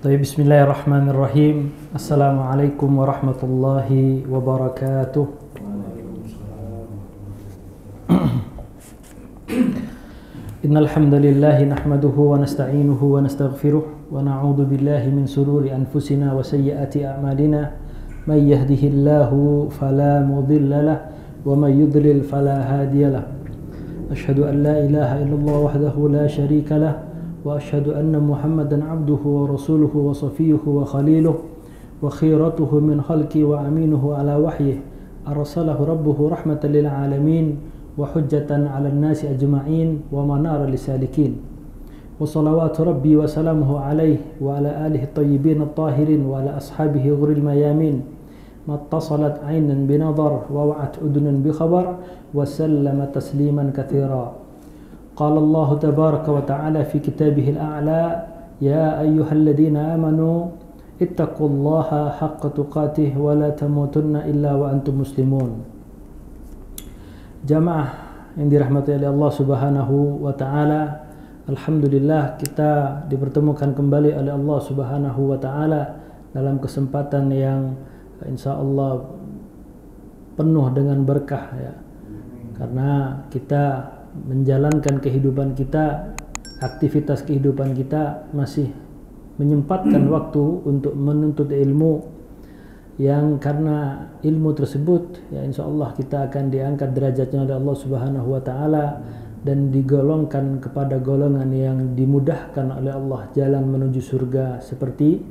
Bismillahirrahmanirrahim. Assalamualaikum warahmatullahi wabarakatuh. Innal hamdalillah nahmaduhu wa nasta'inuhu wa nastaghfiruh wa na'udzu billahi min shururi anfusina wa sayyiati a'malina. May yahdihillahu fala mudilla lahu wa may yudlil fala hadiya lahu. Asyhadu an la ilaha illallah wahdahu la syarika lahu وأشهد أن محمدا عبده ورسوله وصفيه وخليله وخيرته من خلقه وأمينه على وحيه أرسله ربه رحمة للعالمين وحجة على الناس أجمعين ومنار للسالكين وصلوات ربي وسلامه عليه وعلى آله الطيبين الطاهرين وعلى أصحابه غر الميامين ما اتصلت عين بنظر ووعت أذن بخبر وسلم تسليما كثيرا. قال الله تبارك وتعالى في كتابه الأعلى يا أيها الذين آمنوا اتقوا الله حق تقاته ولا تموتن إلا وأنتم مسلمون. Jamaah yang dirahmati oleh Allah Subhanahu wa taala, alhamdulillah kita dipertemukan kembali oleh Allah Subhanahu wa taala dalam kesempatan yang insyaallah penuh dengan berkah ya. Karena kita menjalankan kehidupan kita, aktivitas kehidupan kita masih menyempatkan waktu untuk menuntut ilmu yang karena ilmu tersebut ya insyaallah kita akan diangkat derajatnya oleh Allah Subhanahu wa taala dan digolongkan kepada golongan yang dimudahkan oleh Allah jalan menuju surga, seperti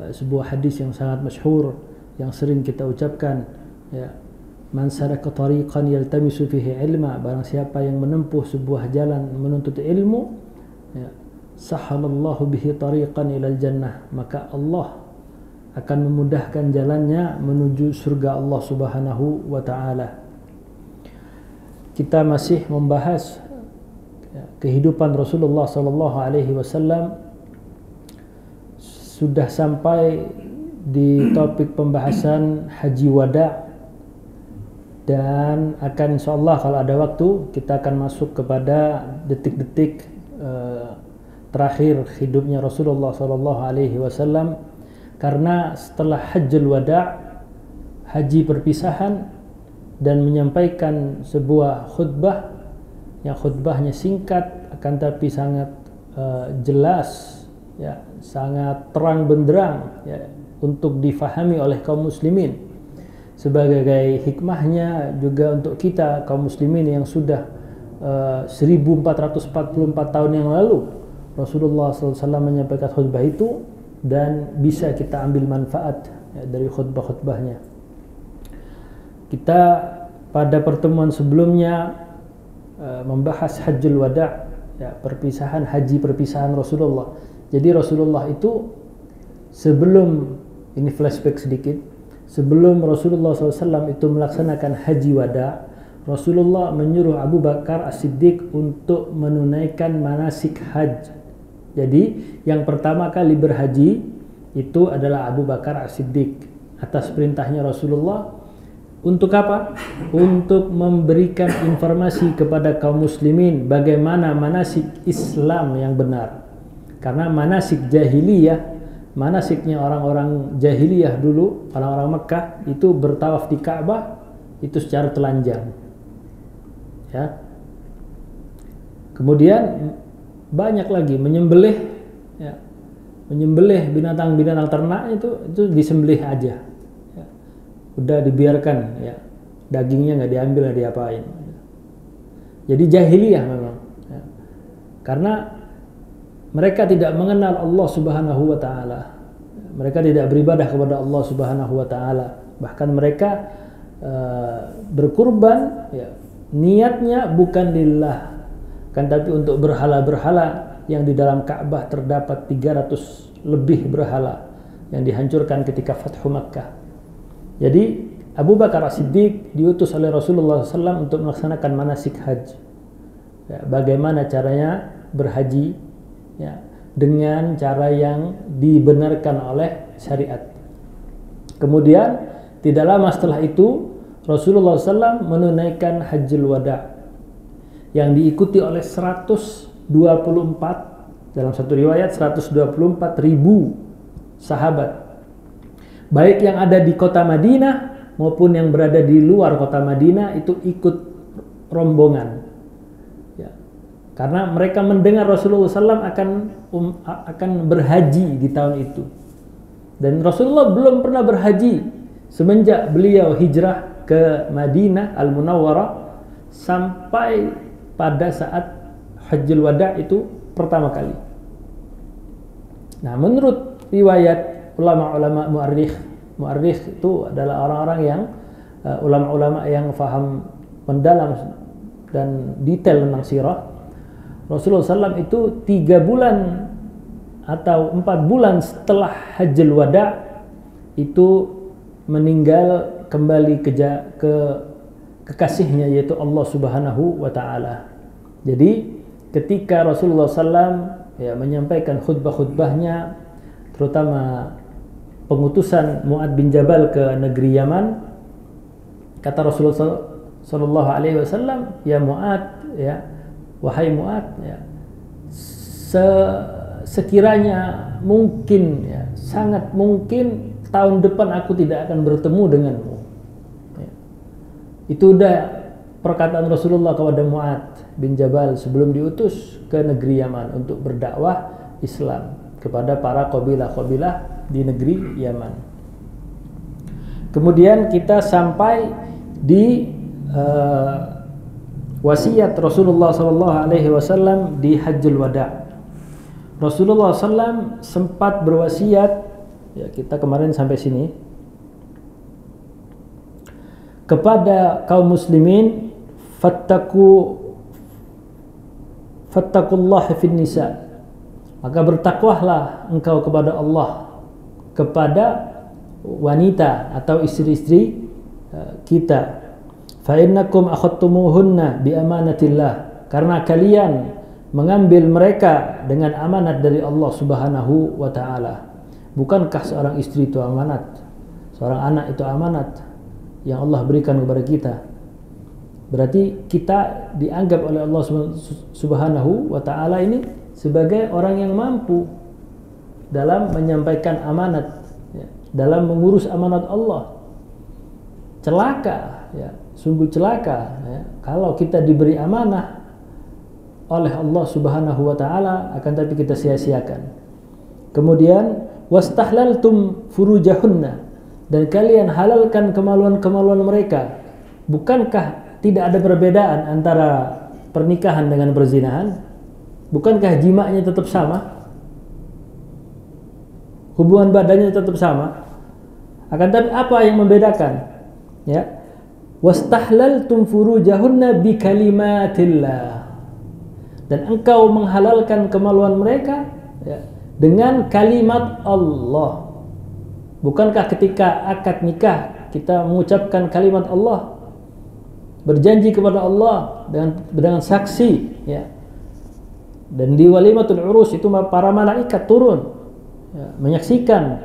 sebuah hadis yang sangat masyhur yang sering kita ucapkan ya, man saraka tariqan yaltamisu fihi ilma, barang siapa yang menempuh sebuah jalan menuntut ilmu ya, sahalallahu bihi tariqan ilal jannah, maka Allah akan memudahkan jalannya menuju surga Allah Subhanahu wa taala. Kita masih membahas ya, kehidupan Rasulullah sallallahu alaihi wasallam, sudah sampai di topik pembahasan haji wada. Dan akan insyaallah kalau ada waktu kita akan masuk kepada detik-detik terakhir hidupnya Rasulullah sallallahu alaihi wasallam, karena setelah hajjul wada, haji perpisahan, dan menyampaikan sebuah khutbah yang khutbahnya singkat akan tapi sangat jelas ya, sangat terang benderang ya, untuk difahami oleh kaum muslimin. Sebagai hikmahnya juga untuk kita kaum muslimin yang sudah 1444 tahun yang lalu Rasulullah SAW menyampaikan khutbah itu, dan bisa kita ambil manfaat ya, dari khutbah-khutbahnya. Kita pada pertemuan sebelumnya membahas hajjul wada ya, perpisahan haji perpisahan Rasulullah. Jadi Rasulullah itu sebelum, ini flashback sedikit, sebelum Rasulullah SAW itu melaksanakan haji wada, Rasulullah menyuruh Abu Bakar As-Siddiq untuk menunaikan manasik haji. Jadi yang pertama kali berhaji itu adalah Abu Bakar As-Siddiq atas perintahnya Rasulullah. Untuk apa? Untuk memberikan informasi kepada kaum muslimin bagaimana manasik Islam yang benar. Karena manasik jahiliyah, manasiknya orang-orang jahiliyah dulu, orang-orang Mekah itu bertawaf di Ka'bah itu secara telanjang. Ya. Kemudian banyak lagi menyembelih ya. Menyembelih binatang-binatang ternak itu disembelih aja. Ya. Udah dibiarkan ya. Dagingnya enggak diambil, enggak diapain. Jadi jahiliyah memang. Ya. Karena mereka tidak mengenal Allah Subhanahu wa taala. Mereka tidak beribadah kepada Allah Subhanahu wa taala. Bahkan mereka berkurban ya, niatnya bukan lillah, kan tapi untuk berhala-berhala yang di dalam Ka'bah terdapat 300 lebih berhala yang dihancurkan ketika Fathu Makkah. Jadi Abu Bakar As-Siddiq diutus oleh Rasulullah SAW untuk melaksanakan manasik haji. Ya, bagaimana caranya berhaji ya, dengan cara yang dibenarkan oleh syariat. Kemudian tidak lama setelah itu Rasulullah SAW menunaikan hajjul wada yang diikuti oleh 124, dalam satu riwayat 124.000 sahabat, baik yang ada di kota Madinah maupun yang berada di luar kota Madinah, itu ikut rombongan. Ya. Karena mereka mendengar Rasulullah SAW akan berhaji di tahun itu. Dan Rasulullah belum pernah berhaji semenjak beliau hijrah ke Madinah Al-Munawwarah sampai pada saat Hajjul Wada itu pertama kali. Nah, menurut riwayat ulama-ulama mu'arrikh itu adalah orang-orang yang ulama-ulama yang faham mendalam dan detail tentang sirah. Rasulullah SAW itu 3 bulan atau 4 bulan setelah Hajjul Wada itu meninggal kembali ke kekasihnya, yaitu Allah Subhanahu wa Ta'ala. Jadi ketika Rasulullah SAW menyampaikan khutbah-khutbahnya, terutama pengutusan Mu'ad bin Jabal ke negeri Yaman, kata Rasulullah SAW, ya Mu'ad, ya wahai Mu'ad, ya, sekiranya mungkin, ya, sangat mungkin tahun depan aku tidak akan bertemu denganmu. Ya. Itu udah perkataan Rasulullah kepada Mu'ad bin Jabal sebelum diutus ke negeri Yaman untuk berdakwah Islam kepada para kabilah-kabilah di negeri Yaman. Kemudian kita sampai di wasiat Rasulullah SAW di Hajjul Wada. Rasulullah SAW sempat berwasiat, ya kita kemarin sampai sini, kepada kaum muslimin, fattaqullaha fin nisa, maka bertakwahlah engkau kepada Allah, kepada wanita atau istri-istri kita. Fa innakum akhadtumuhunna bi amanatillah, karena kalian mengambil mereka dengan amanat dari Allah Subhanahu wa Ta'ala. Bukankah seorang istri itu amanat, seorang anak itu amanat yang Allah berikan kepada kita? Berarti kita dianggap oleh Allah Subhanahu wa Ta'ala ini sebagai orang yang mampu dalam menyampaikan amanat, ya, dalam mengurus amanat Allah. Celaka, ya, sungguh celaka, ya, kalau kita diberi amanah oleh Allah Subhanahu wa Ta'ala akan tapi kita sia-siakan. Kemudian wastahlaltum furujahunna, dan kalian halalkan kemaluan-kemaluan mereka. Bukankah tidak ada perbedaan antara pernikahan dengan perzinahan? Bukankah jimaknya tetap sama? Hubungan badannya tetap sama? Akan tapi apa yang membedakan? Ya. Wastahlaltum furujahunna bi kalimatillah, dan engkau menghalalkan kemaluan mereka, ya, dengan kalimat Allah. Bukankah ketika akad nikah kita mengucapkan kalimat Allah, berjanji kepada Allah dengan saksi, ya. Dan di walimatul urus itu para malaikat turun, ya, menyaksikan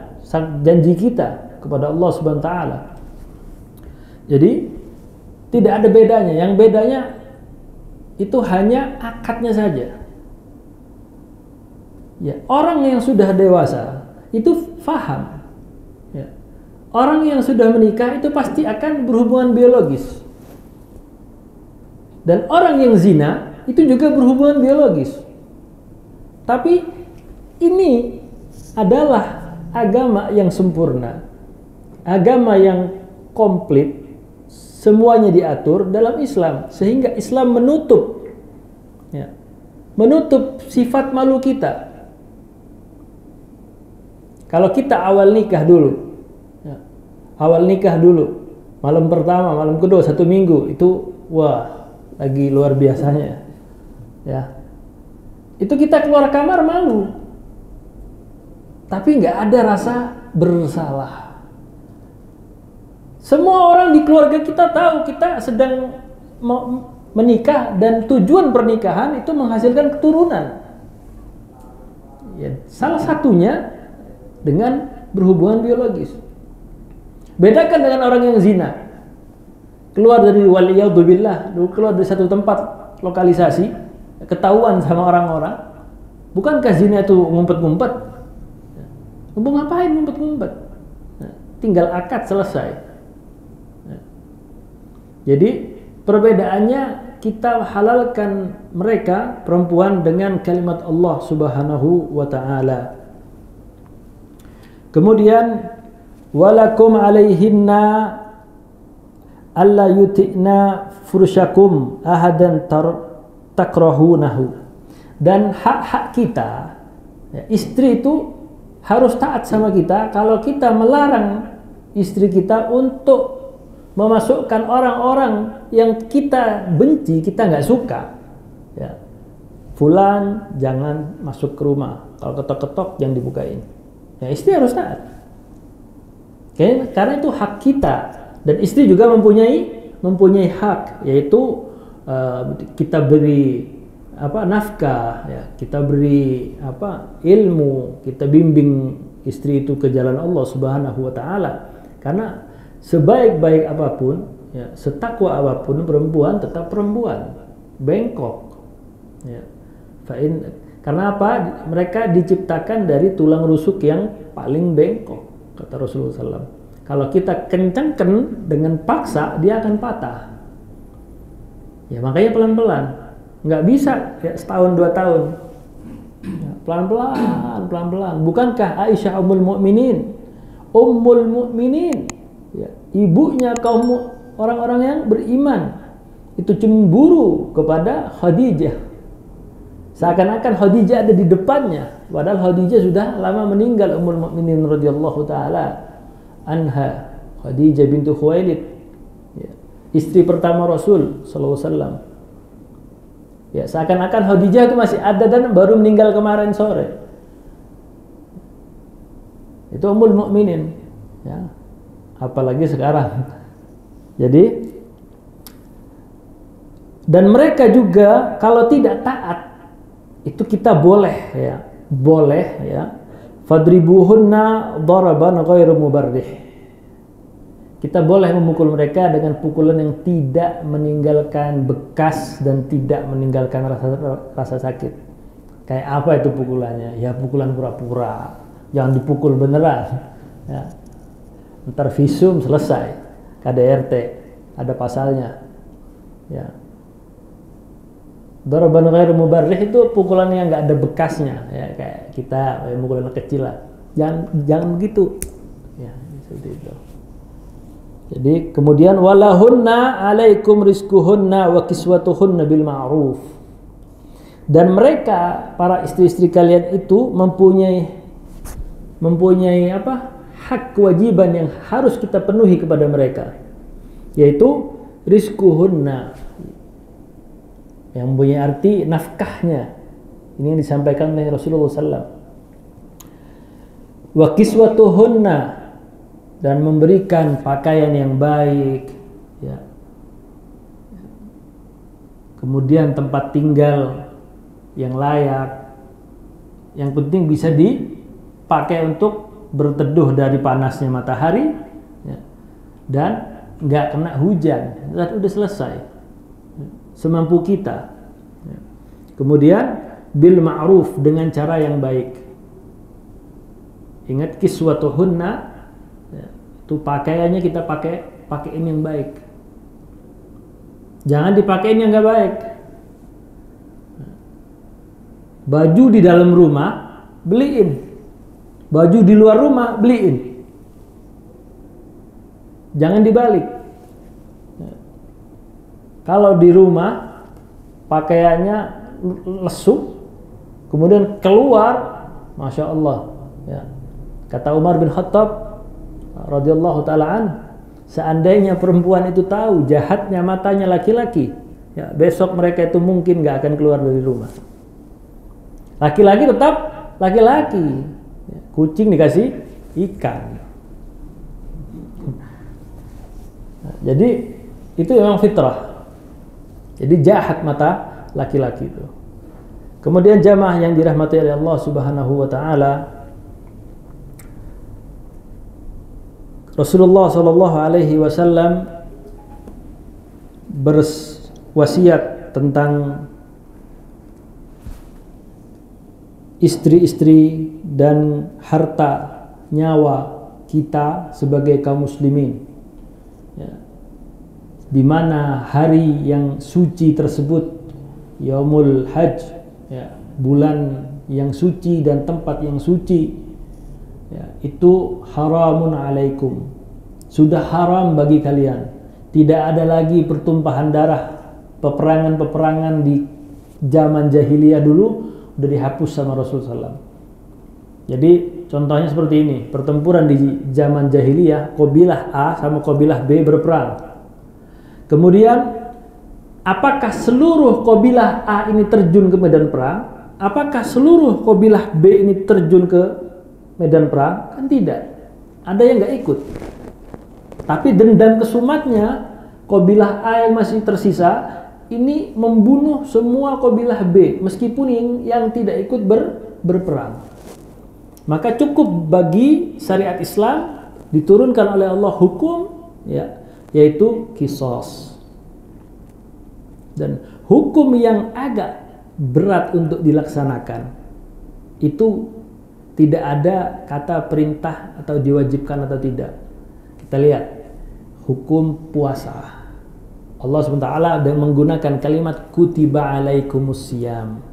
janji kita kepada Allah Subhanahu wa Ta'ala. Jadi tidak ada bedanya. Yang bedanya itu hanya akadnya saja. Ya, orang yang sudah dewasa itu faham. Ya. Orang yang sudah menikah itu pasti akan berhubungan biologis. Dan orang yang zina itu juga berhubungan biologis. Tapi ini adalah agama yang sempurna, agama yang komplit. Semuanya diatur dalam Islam, sehingga Islam menutup, ya, menutup sifat malu kita. Kalau kita awal nikah dulu, ya, awal nikah dulu, malam pertama, malam kedua, 1 minggu itu, wah, lagi luar biasanya, ya. Itu kita keluar kamar malu, tapi nggak ada rasa bersalah. Semua orang di keluarga kita tahu kita sedang menikah, dan tujuan pernikahan itu menghasilkan keturunan. Ya, salah satunya dengan berhubungan biologis. Bedakan dengan orang yang zina. Keluar dari waliyadzubillah, keluar dari satu tempat lokalisasi, ketahuan sama orang-orang. Bukankah zina itu ngumpet-ngumpet? Mau ngapain ngumpet-ngumpet? Nah, tinggal akad selesai. Nah, jadi perbedaannya kita halalkan mereka perempuan dengan kalimat Allah Subhanahu wa taala. Kemudian walakum alaihinna alla yuti'na furusyakum ahadan takrahunahu. Dan hak-hak kita, ya, istri itu harus taat sama kita kalau kita melarang istri kita untuk memasukkan orang-orang yang kita benci, kita nggak suka. Ya. Fulan jangan masuk ke rumah, kalau ketok-ketok jangan dibukain. Ya, istri harus taat. Oke, karena itu hak kita, dan istri juga mempunyai hak, yaitu kita beri nafkah, ya, kita beri ilmu, kita bimbing istri itu ke jalan Allah Subhanahu wa taala. Karena sebaik-baik apapun, ya, setakwa apapun perempuan tetap perempuan, bengkok. Ya. Karena apa? Mereka diciptakan dari tulang rusuk yang paling bengkok, kata Rasulullah SAW. Kalau kita kencangkan dengan paksa, dia akan patah. Ya, makanya pelan-pelan. Nggak bisa ya, setahun 2 tahun, ya, pelan-pelan. Bukankah Aisyah ummul mukminin, ya, ibunya kaum orang-orang yang beriman, itu cemburu kepada Khadijah, seakan-akan Khadijah ada di depannya, padahal Khadijah sudah lama meninggal. Ummul mukminin radhiyallahu taala anha, Khadijah bintu Khuwailid, ya, istri pertama Rasul sallallahu alaihi wasallam. Ya, seakan-akan Khadijah itu masih ada dan baru meninggal kemarin sore. Itu ummul mukminin, ya. Apalagi sekarang. Jadi, dan mereka juga kalau tidak taat itu kita boleh ya. Fadribuhunna daraban ghairu mubarrih. Kita boleh memukul mereka dengan pukulan yang tidak meninggalkan bekas dan tidak meninggalkan rasa sakit. Kayak apa itu pukulannya? Ya pukulan pura-pura. Jangan dipukul beneran. Ya. Ntar visum selesai. KDRT ada pasalnya. Ya. Daraban ghairu mubarrih itu pukulan yang nggak ada bekasnya. Ya, kayak kita pukulan kecil lah. Jangan begitu. Ya, seperti itu. Jadi kemudian walahunna alaikum rizquhunna wa kiswatuhunna bil ma'ruf. Dan mereka para istri-istri kalian itu mempunyai hak kewajiban yang harus kita penuhi kepada mereka, yaitu rizquhunna, yang mempunyai arti nafkahnya. Ini yang disampaikan oleh Rasulullah SAW. Wa kiswatuhunna, dan memberikan pakaian yang baik, ya. Kemudian tempat tinggal yang layak, yang penting bisa dipakai untuk berteduh dari panasnya matahari, ya. Dan nggak kena hujan, udah selesai, semampu kita, ya. Kemudian bil ma'ruf, dengan cara yang baik. Ingat kiswatuhunna, itu pakaiannya kita pakaiin yang baik, jangan dipakein yang nggak baik. Baju di dalam rumah beliin, baju di luar rumah beliin, jangan dibalik. Kalau di rumah pakaiannya lesu, kemudian keluar, masya Allah, ya. Kata Umar bin Khattab radhiyallahu ta'ala an, seandainya perempuan itu tahu jahatnya matanya laki-laki, ya, besok mereka itu mungkin gak akan keluar dari rumah. Laki-laki tetap laki-laki, ya, kucing dikasih ikan. Nah, jadi itu memang fitrah. Jadi jahat mata laki-laki itu. Kemudian jamaah yang dirahmati oleh Allah Subhanahu wa taala, Rasulullah sallallahu alaihi wasallam berwasiat tentang istri-istri dan harta nyawa kita sebagai kaum muslimin, ya, di mana hari yang suci tersebut, Yaumul Hajj, ya, bulan yang suci dan tempat yang suci, ya, itu haramun alaikum, sudah haram bagi kalian. Tidak ada lagi pertumpahan darah, peperangan-peperangan di zaman jahiliyah dulu udah dihapus sama Rasulullah SAW. Jadi contohnya seperti ini, pertempuran di zaman jahiliyah, kabilah A sama kabilah B berperang. Kemudian apakah seluruh kabilah A ini terjun ke medan perang? Apakah seluruh kabilah B ini terjun ke medan perang? Kan tidak. Ada yang nggak ikut. Tapi dendam kesumatnya, kabilah A yang masih tersisa ini membunuh semua kabilah B meskipun yang tidak ikut berperang. Maka cukup bagi syariat Islam diturunkan oleh Allah hukum, ya, yaitu qisas. Dan hukum yang agak berat untuk dilaksanakan itu tidak ada kata perintah atau diwajibkan atau tidak. Kita lihat hukum puasa. Allah SWT menggunakan kalimat kutiba alaikumusiyam,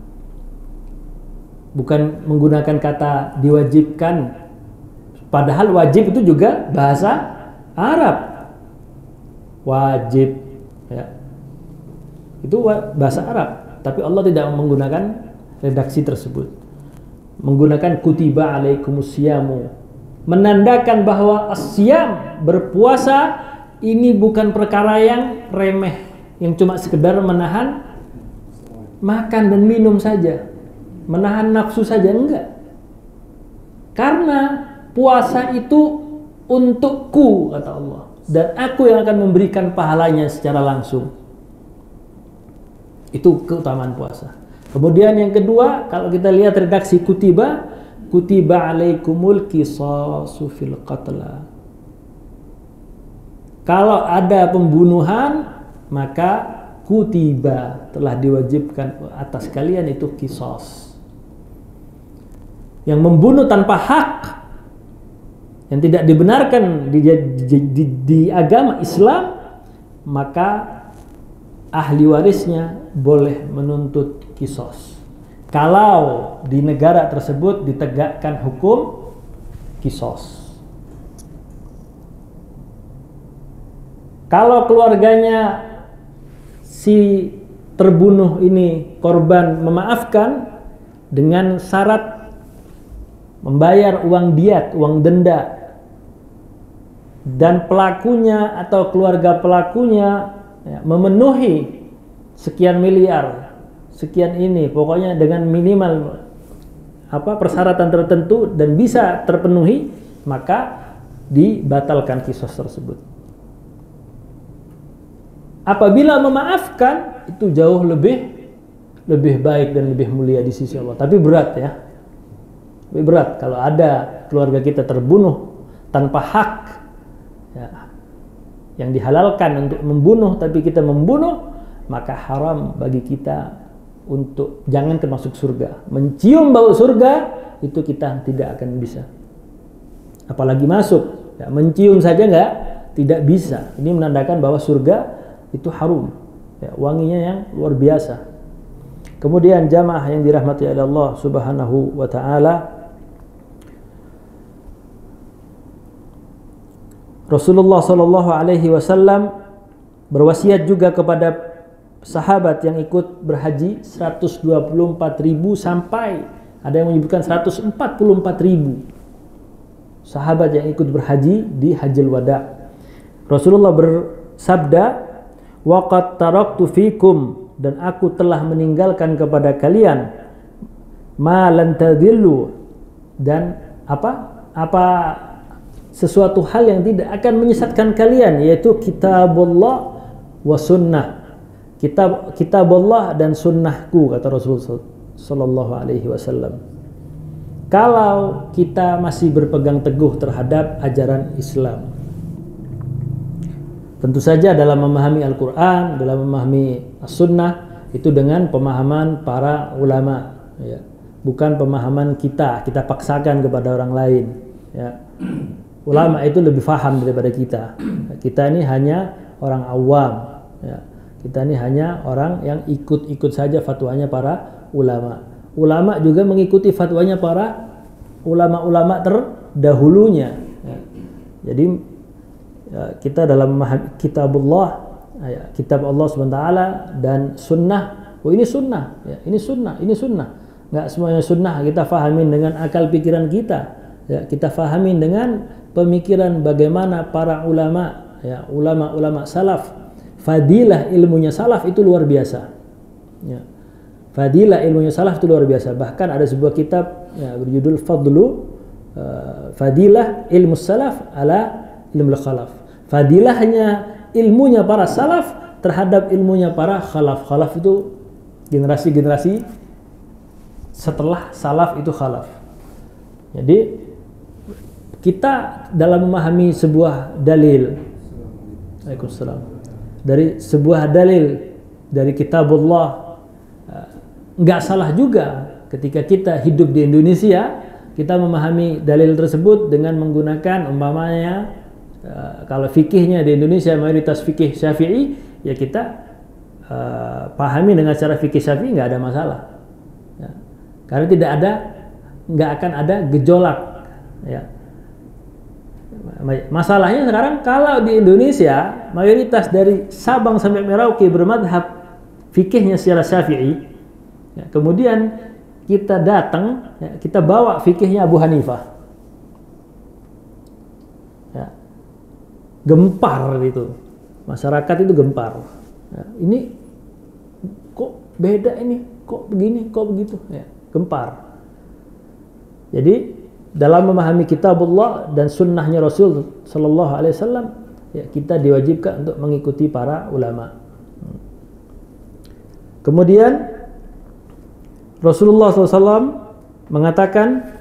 bukan menggunakan kata diwajibkan, padahal wajib itu juga bahasa Arab. Wajib, ya, itu bahasa Arab, tapi Allah tidak menggunakan redaksi tersebut, menggunakan kutiba alaikumusiyamu, menandakan bahwa asyam, berpuasa, ini bukan perkara yang remeh, yang cuma sekedar menahan makan dan minum saja, menahan nafsu saja, enggak. Karena puasa itu untukku, kata Allah, dan aku yang akan memberikan pahalanya secara langsung. Itu keutamaan puasa. Kemudian yang kedua, kalau kita lihat redaksi kutiba alaikumul qisasu fil qatla. Kalau ada pembunuhan, maka kutiba, telah diwajibkan atas kalian itu qisas. Yang membunuh tanpa hak, yang tidak dibenarkan di agama Islam, maka ahli warisnya boleh menuntut qisas. Kalau di negara tersebut ditegakkan hukum qisas. Kalau keluarganya si terbunuh ini, korban, memaafkan dengan syarat membayar uang diat, uang denda, dan pelakunya atau keluarga pelakunya, ya, memenuhi sekian miliar, sekian ini, pokoknya dengan minimal persyaratan tertentu dan bisa terpenuhi, maka dibatalkan qisas tersebut. Apabila memaafkan, itu jauh lebih baik dan lebih mulia di sisi Allah. Tapi berat, ya, lebih berat kalau ada keluarga kita terbunuh tanpa hak, ya, yang dihalalkan untuk membunuh, tapi kita membunuh, maka haram bagi kita untuk jangan termasuk surga. Mencium bau surga itu kita tidak akan bisa, apalagi masuk, ya, mencium saja tidak bisa. Ini menandakan bahwa surga itu harum, ya, wanginya yang luar biasa. Kemudian jamaah yang dirahmati oleh Allah Subhanahu wa taala, Rasulullah sallallahu alaihi wasallam berwasiat juga kepada sahabat yang ikut berhaji 124.000 sampai ada yang menyebutkan 144.000 sahabat yang ikut berhaji di Hajjul Wada. Rasulullah bersabda, waqad taraktu fikum, dan aku telah meninggalkan kepada kalian ma lan tadillu, dan apa sesuatu hal yang tidak akan menyesatkan kalian, yaitu kitabullah wa sunnah, kitabullah dan sunnahku, kata Rasulullah sallallahu alaihi wasallam. Kalau kita masih berpegang teguh terhadap ajaran Islam, tentu saja dalam memahami Al-Quran, dalam memahami As-Sunnah, itu dengan pemahaman para ulama, ya, bukan pemahaman kita paksakan kepada orang lain, ya. Ulama itu lebih faham daripada kita. Kita ini hanya orang awam, ya. Kita ini hanya orang yang ikut-ikut saja fatwanya para ulama. Ulama juga mengikuti fatwanya para ulama-ulama terdahulunya, ya. Jadi ya, kita dalam kitabullah, ya, kitab Allah SWT dan sunnah. Oh, ini sunnah, ya, ini sunnah, ini sunnah. Nggak semuanya sunnah kita fahamin dengan akal pikiran kita, ya, kita fahamin dengan pemikiran bagaimana para ulama, ya, ulama-ulama salaf. Fadilah ilmunya salaf itu luar biasa, ya. Fadilah ilmunya salaf itu luar biasa. Bahkan ada sebuah kitab, ya, berjudul Fadilah ilmu salaf ala ilmu khalaf. Fadilahnya ilmunya para salaf terhadap ilmunya para khalaf. Khalaf itu generasi-generasi setelah salaf itu khalaf. Jadi kita dalam memahami sebuah dalil, Waalaikumsalam, dari sebuah dalil dari kitabullah, nggak salah juga ketika kita hidup di Indonesia kita memahami dalil tersebut dengan menggunakan umpamanya kalau fikihnya di Indonesia mayoritas fikih Syafi'i, ya kita pahami dengan cara fikih Syafi'i, nggak ada masalah, ya. Karena nggak akan ada gejolak, ya. Masalahnya sekarang kalau di Indonesia mayoritas dari Sabang sampai Merauke bermadhab fikihnya secara Syafi'i, ya, kemudian kita datang, ya, kita bawa fikihnya Abu Hanifah, ya, gempar itu masyarakat, itu gempar, ya, ini kok beda, ini kok begini, kok begitu, ya, gempar. Jadi dalam memahami kitabullah dan sunnahnya Rasul Sallallahu Alaihi Wasallam, ya, kita diwajibkan untuk mengikuti para ulama. Kemudian Rasulullah SAW mengatakan,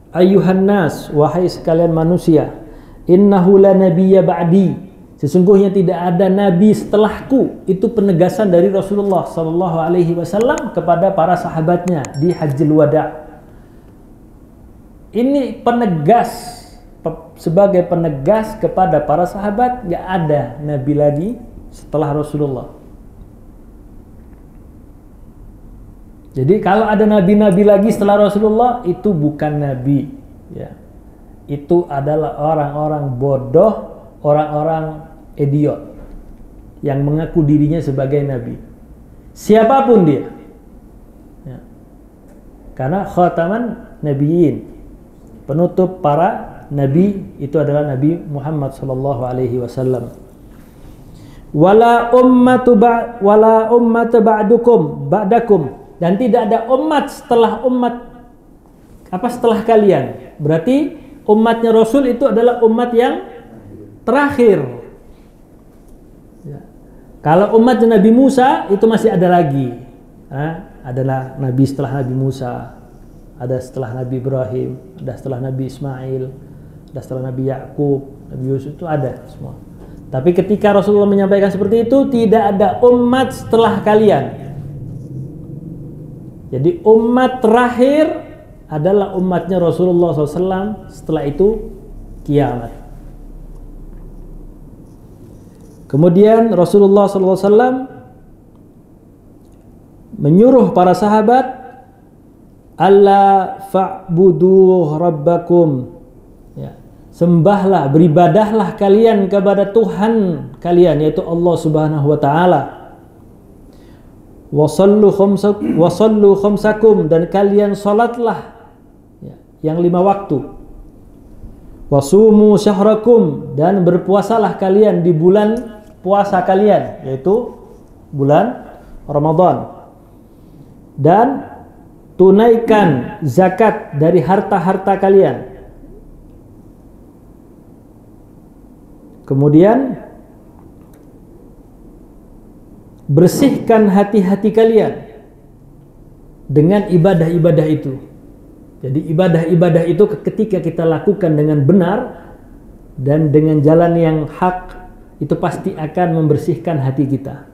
Ayyuhan nas, wahai sekalian manusia, innahu la nabiyya ba'di, sesungguhnya tidak ada nabi setelahku. Itu penegasan dari Rasulullah SAW kepada para sahabatnya di Hajjul Wada'. Ini penegas, sebagai penegas kepada para sahabat, nggak ada nabi lagi setelah Rasulullah. Jadi kalau ada nabi-nabi lagi setelah Rasulullah, itu bukan nabi, ya. Itu adalah orang-orang bodoh, orang-orang idiot yang mengaku dirinya sebagai nabi, siapapun dia, ya. Karena khataman nabiyyin, penutup para nabi itu adalah Nabi Muhammad sallallahu alaihi wasallam. Wala ummatu ba'dakum, dan tidak ada umat setelah setelah kalian. Berarti umatnya Rasul itu adalah umat yang terakhir, ya. Kalau umatnya Nabi Musa itu masih ada lagi, adalah nabi setelah Nabi Musa, ada setelah Nabi Ibrahim, ada setelah Nabi Ismail, ada setelah Nabi Yakub, Nabi Yusuf, itu ada semua. Tapi ketika Rasulullah menyampaikan seperti itu, tidak ada umat setelah kalian. Jadi umat terakhir adalah umatnya Rasulullah SAW, setelah itu kiamat. Kemudian Rasulullah SAW menyuruh para sahabat, alla fa'budu rabbakum, ya, sembahlah, beribadahlah kalian kepada Tuhan kalian, yaitu Allah Subhanahu wa taala. Wasallu khamsakum, dan kalian salatlah, ya, yang 5 waktu. Wasumu syahrakum, dan berpuasalah kalian di bulan puasa kalian, yaitu bulan Ramadan. Dan tunaikan zakat dari harta-harta kalian. Kemudian bersihkan hati-hati kalian dengan ibadah-ibadah itu. Jadi ibadah-ibadah itu ketika kita lakukan dengan benar dan dengan jalan yang hak, itu pasti akan membersihkan hati kita.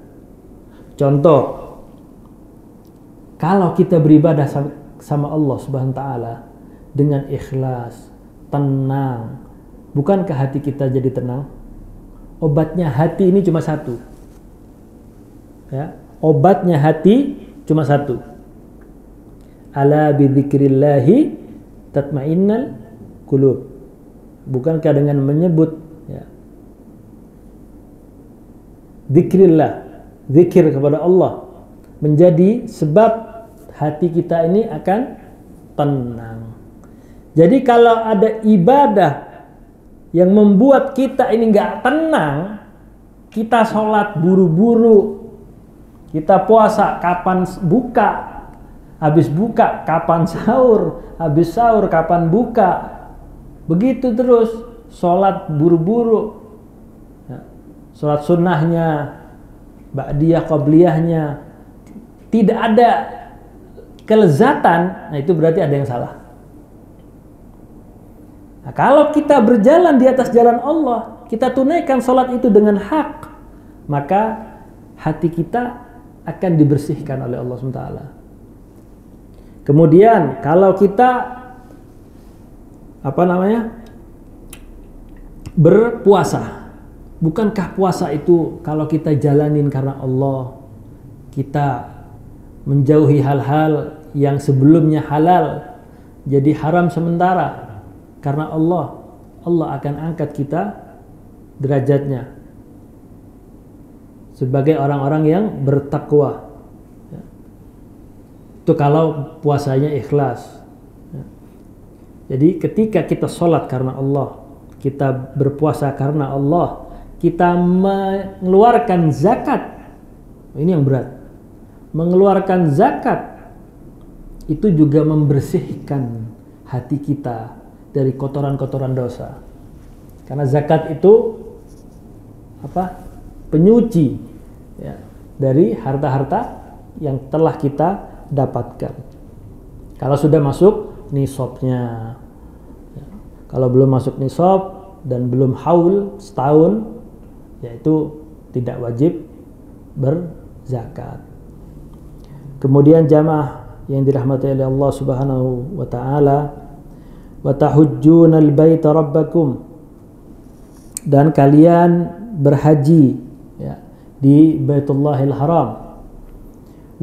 Contoh, kalau kita beribadah sama Allah Subhanahu wa taala dengan ikhlas, tenang. Bukankah hati kita jadi tenang? Obatnya hati ini cuma satu. Ya, obatnya hati cuma satu. Ala bidzikrillahi tatmainnal qulub. Bukankah dengan menyebut ya, zikrillah, zikir kepada Allah menjadi sebab hati kita ini akan tenang. Jadi kalau ada ibadah yang membuat kita ini nggak tenang, kita sholat buru-buru, kita puasa kapan buka, habis buka kapan sahur, habis sahur kapan buka, begitu terus, sholat buru-buru, ya, sholat sunnahnya, ba'diyah, qabliyahnya, tidak ada kelezatan, nah itu berarti ada yang salah. Nah, kalau kita berjalan di atas jalan Allah, kita tunaikan sholat itu dengan hak, maka hati kita akan dibersihkan oleh Allah SWT. Kemudian kalau kita berpuasa, bukankah puasa itu kalau kita jalanin karena Allah, kita menjauhi hal-hal yang sebelumnya halal jadi haram sementara karena Allah akan angkat kita derajatnya sebagai orang-orang yang bertakwa. Itu kalau puasanya ikhlas. Jadi ketika kita sholat karena Allah, kita berpuasa karena Allah, kita mengeluarkan zakat, ini yang berat. Mengeluarkan zakat itu juga membersihkan hati kita dari kotoran-kotoran dosa. Karena zakat itu penyuci ya, dari harta-harta yang telah kita dapatkan. Kalau sudah masuk nisabnya, ya. Kalau belum masuk nisab dan belum haul setahun, yaitu tidak wajib berzakat. Kemudian jamaah yang dirahmati oleh Allah Subhanahu wa taala, wa tahujjunal baita rabbakum, dan kalian berhaji ya, di Baitullahil Haram,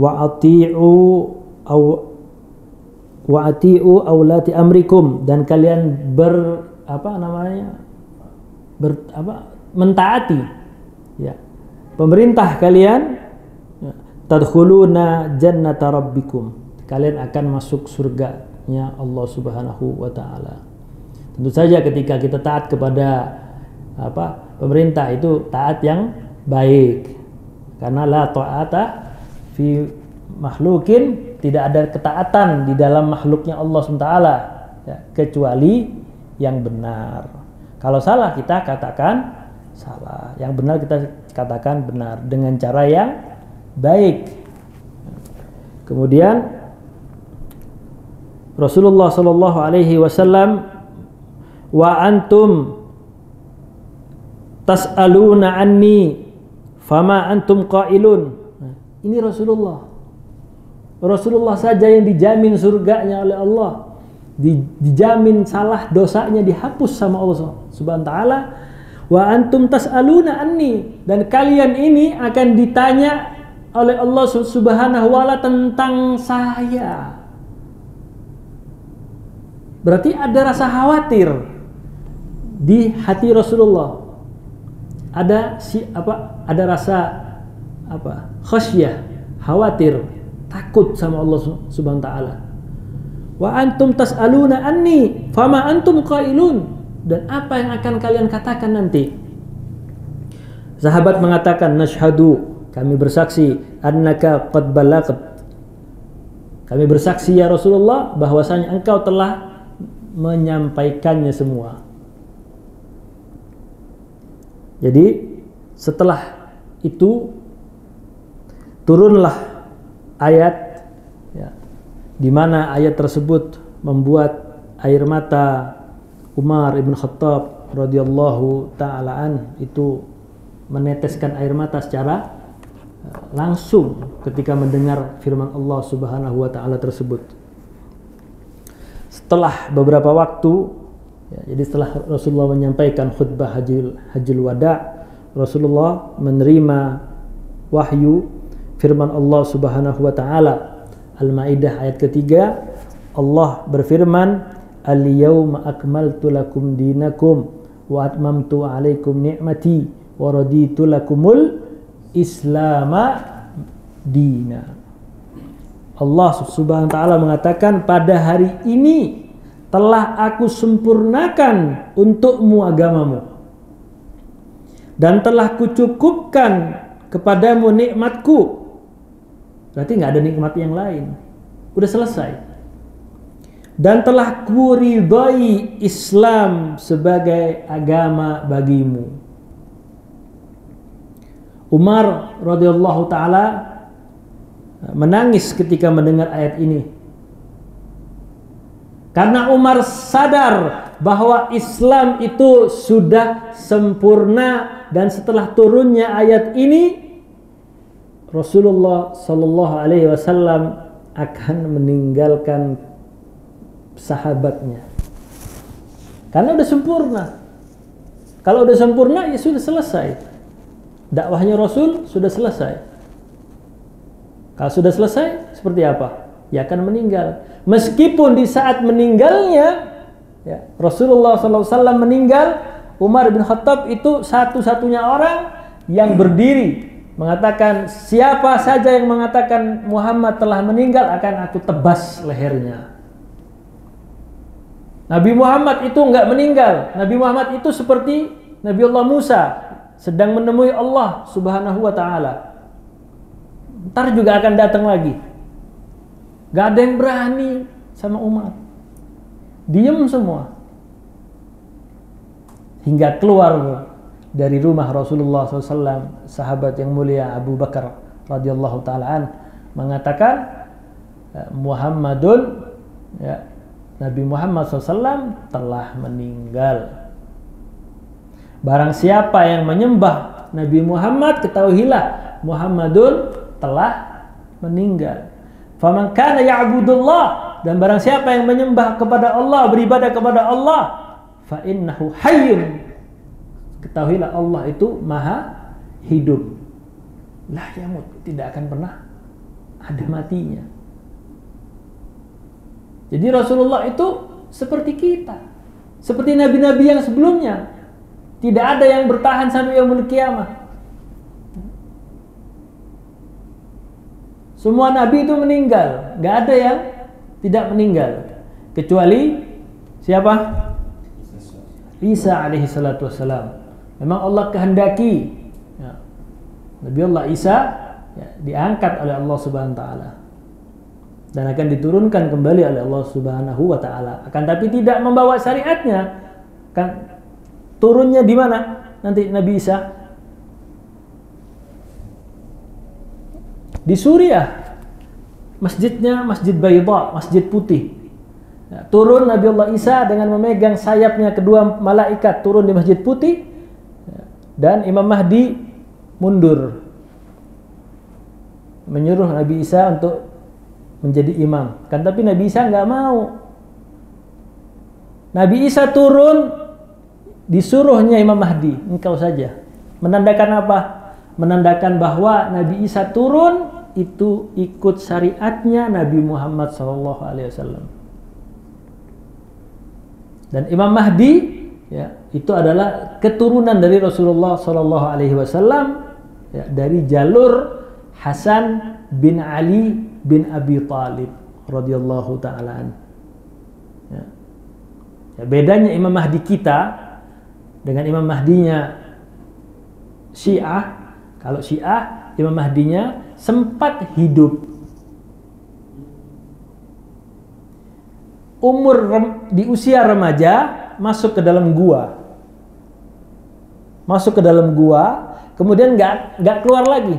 wa ati'u aulati amrikum, dan kalian mentaati ya pemerintah kalian, ya, tadkhuluna jannata rabbikum, kalian akan masuk surganya Allah Subhanahu wa taala. Tentu saja ketika kita taat kepada pemerintah itu taat yang baik, karena la ta'ata fi makhlukin, tidak ada ketaatan di dalam makhluknya Allah SWT ya, kecuali yang benar. Kalau salah kita katakan salah, yang benar kita katakan benar dengan cara yang baik. Kemudian Rasulullah sallallahu alaihi wasallam, wa antum tas'aluna anni fama antum qailun. Nah, ini Rasulullah saja yang dijamin surganya oleh Allah, dijamin salah dosanya dihapus sama Allah Subhanahu wa taala. Wa antum tas'aluna anni, dan kalian ini akan ditanya oleh Allah Subhanahu wa taala tentang saya. Berarti ada rasa khawatir di hati Rasulullah. Ada rasa khasyah, khawatir, takut sama Allah Subhanahu wa taala. Wa antum tas'aluna anni fama antum qailun, dan apa yang akan kalian katakan nanti? Sahabat mengatakan, nashhadu, kami bersaksi, annaka qad balaghat, kami bersaksi ya Rasulullah bahwasanya engkau telah menyampaikannya semua. Jadi setelah itu turunlah ayat ya, di mana ayat tersebut membuat air mata Umar ibn Khattab radhiyallahu ta'ala an itu meneteskan air mata secara langsung ketika mendengar firman Allah Subhanahu wa taala tersebut. Setelah beberapa waktu Ya, jadi setelah Rasulullah menyampaikan khutbah hajjul wada, Rasulullah menerima wahyu firman Allah Subhanahu wa taala. Al-Maidah ayat ketiga, Allah berfirman, "Al-yauma akmaltu lakum dinakum wa atmamtu 'alaikum ni'mati wa raditu lakumul islama dina." Allah Subhanahu wa taala mengatakan, pada hari ini telah aku sempurnakan untukmu agamamu dan telah kucukupkan kepadamu nikmatku. Berarti nggak ada nikmat yang lain, udah selesai. Dan telah kuridhai Islam sebagai agama bagimu. Umar radhiyallahu taala menangis ketika mendengar ayat ini, karena Umar sadar bahwa Islam itu sudah sempurna, dan setelah turunnya ayat ini Rasulullah Sallallahu Alaihi Wasallam akan meninggalkan sahabatnya karena udah sempurna. Kalau udah sempurna ya sudah selesai, dakwahnya Rasul sudah selesai. Kalau sudah selesai seperti apa? Ya akan meninggal. Meskipun di saat meninggalnya ya, Rasulullah SAW meninggal, Umar bin Khattab itu satu-satunya orang yang berdiri mengatakan, siapa saja yang mengatakan Muhammad telah meninggal akan aku tebas lehernya. Nabi Muhammad itu enggak meninggal. Nabi Muhammad itu seperti Nabi Allah Musa sedang menemui Allah Subhanahu wa taala. Ntar juga akan datang lagi. Gak ada yang berani sama umat. Diam semua. Hingga keluar dari rumah Rasulullah SAW, sahabat yang mulia Abu Bakar radhiyallahu ta'ala mengatakan, Muhammadun, ya, Nabi Muhammad SAW telah meninggal. Barang siapa yang menyembah Nabi Muhammad, ketahuilah Muhammadun telah meninggal. Faman kana ya'budullah, dan barang siapa yang menyembah kepada Allah, beribadah kepada Allah, fa innahu hayyun, ketahuilah Allah itu maha hidup. La yamut, tidak akan pernah ada matinya. Jadi Rasulullah itu seperti kita, seperti nabi-nabi yang sebelumnya. Tidak ada yang bertahan sampai yaumul qiyamah. Semua nabi itu meninggal, nggak ada yang tidak meninggal, kecuali siapa? Isa alaihi salatu wassalam. Memang Allah kehendaki ya, Nabi Allah Isa ya, diangkat oleh Allah Subhanahu wa taala dan akan diturunkan kembali oleh Allah Subhanahu wa taala. Akan tapi tidak membawa syariatnya. Kan turunnya di mana nanti Nabi Isa? Di Suriah. Masjidnya Masjid Bayda, Masjid Putih. Ya, turun Nabi Allah Isa dengan memegang sayapnya kedua malaikat, turun di Masjid Putih. Ya, dan Imam Mahdi mundur, menyuruh Nabi Isa untuk menjadi imam. Kan tapi Nabi Isa nggak mau. Nabi Isa turun, disuruhnya Imam Mahdi, engkau saja. Menandakan apa? Menandakan bahwa Nabi Isa turun itu ikut syariatnya Nabi Muhammad SAW. Dan Imam Mahdi ya, itu adalah keturunan dari Rasulullah SAW ya, dari jalur Hasan bin Ali bin Abi Thalib radhiyallahu ta'ala. Ya. Ya, bedanya Imam Mahdi kita dengan Imam Mahdinya Syiah, kalau Syiah Imam Mahdinya sempat hidup di usia remaja, masuk ke dalam gua, kemudian nggak keluar lagi.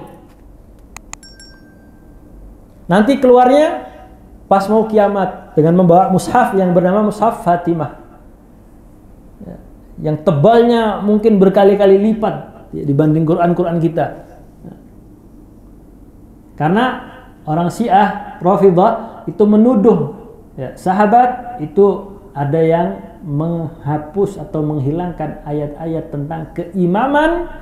Nanti keluarnya pas mau kiamat dengan membawa mushaf yang bernama Mushaf Fatimah, ya, yang tebalnya mungkin berkali-kali lipat ya, dibanding Quran kita. Ya. Karena orang Syiah Rafidhah itu menuduh ya, sahabat itu ada yang menghapus atau menghilangkan ayat-ayat tentang keimaman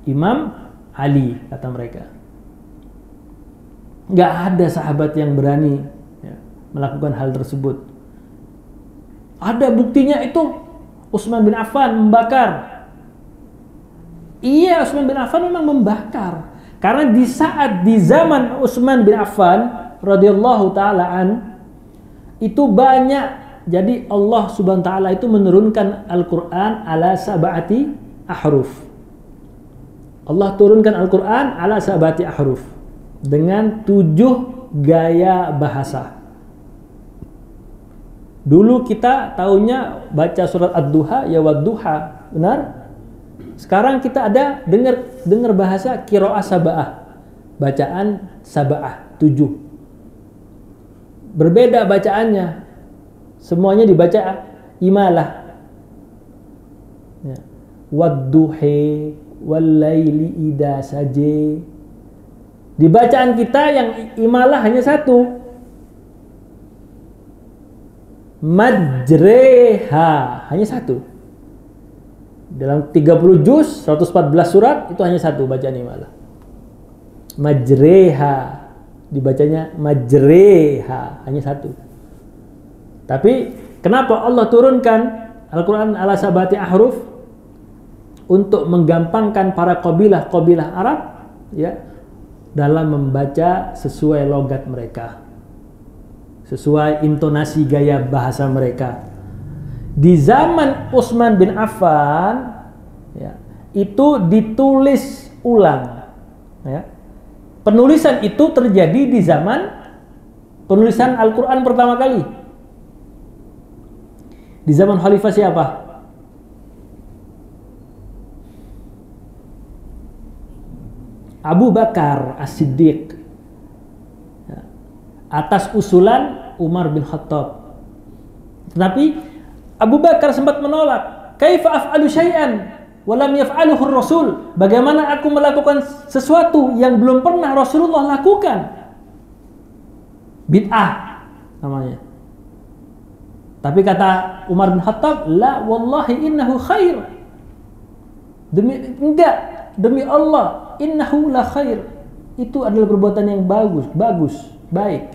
Imam Ali, kata mereka. Nggak ada sahabat yang berani melakukan hal tersebut. Ada buktinya itu, Utsman bin Affan membakar. Iya, Utsman bin Affan memang membakar. Karena di zaman Utsman bin Affan radhiyallahu taala an, itu banyak. Jadi Allah Subhanahu wa taala itu menurunkan Al-Qur'an ala sab'ati ahruf. Allah turunkan Al-Qur'an ala sab'ati ahruf dengan 7 gaya bahasa. Dulu kita taunya baca surat Ad-Duha ya Wad-Duha, benar? Sekarang kita ada dengar bahasa qiraah sab'ah. Bacaan sab'ah 7. Berbeda bacaannya. Semuanya dibaca imalah. Ya. Wad-duhi wal-laili idza saje. Di bacaan kita yang imalah hanya satu. Majreha hanya satu. Dalam 30 juz 114 surat itu hanya satu bacaan imalah. Majreha, dibacanya majreha, hanya satu. Tapi kenapa Allah turunkan Al-Quran ala sabati ahruf? Untuk menggampangkan para qabilah Arab ya, dalam membaca sesuai logat mereka, sesuai intonasi gaya bahasa mereka. Di zaman Utsman bin Affan ya, itu ditulis ulang ya. Penulisan itu terjadi di zaman penulisan Al-Quran pertama kali. Di zaman Khalifah siapa? Abu Bakar As-Siddiq ya, atas usulan Umar bin Khattab. Tetapi Abu Bakar sempat menolak. Kaifa af'alu syai'an wa lam yaf'aluhu Rasul? Bagaimana aku melakukan sesuatu yang belum pernah Rasulullah lakukan? Bid'ah namanya. Tapi kata Umar bin Khattab, la wallahi innahu khair. Demi Allah, innahu la khair. Itu adalah perbuatan yang bagus, baik.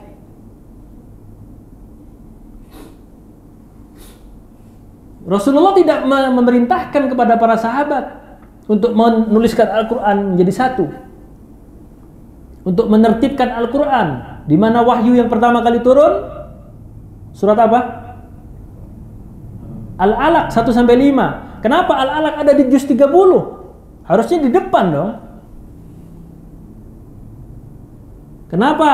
Rasulullah tidak memerintahkan kepada para sahabat untuk menuliskan Al-Quran menjadi satu, untuk menertibkan Al-Quran. Di mana wahyu yang pertama kali turun surat apa? Al-Alaq 1-5. Kenapa Al-Alaq ada di juz 30? Harusnya di depan dong. Kenapa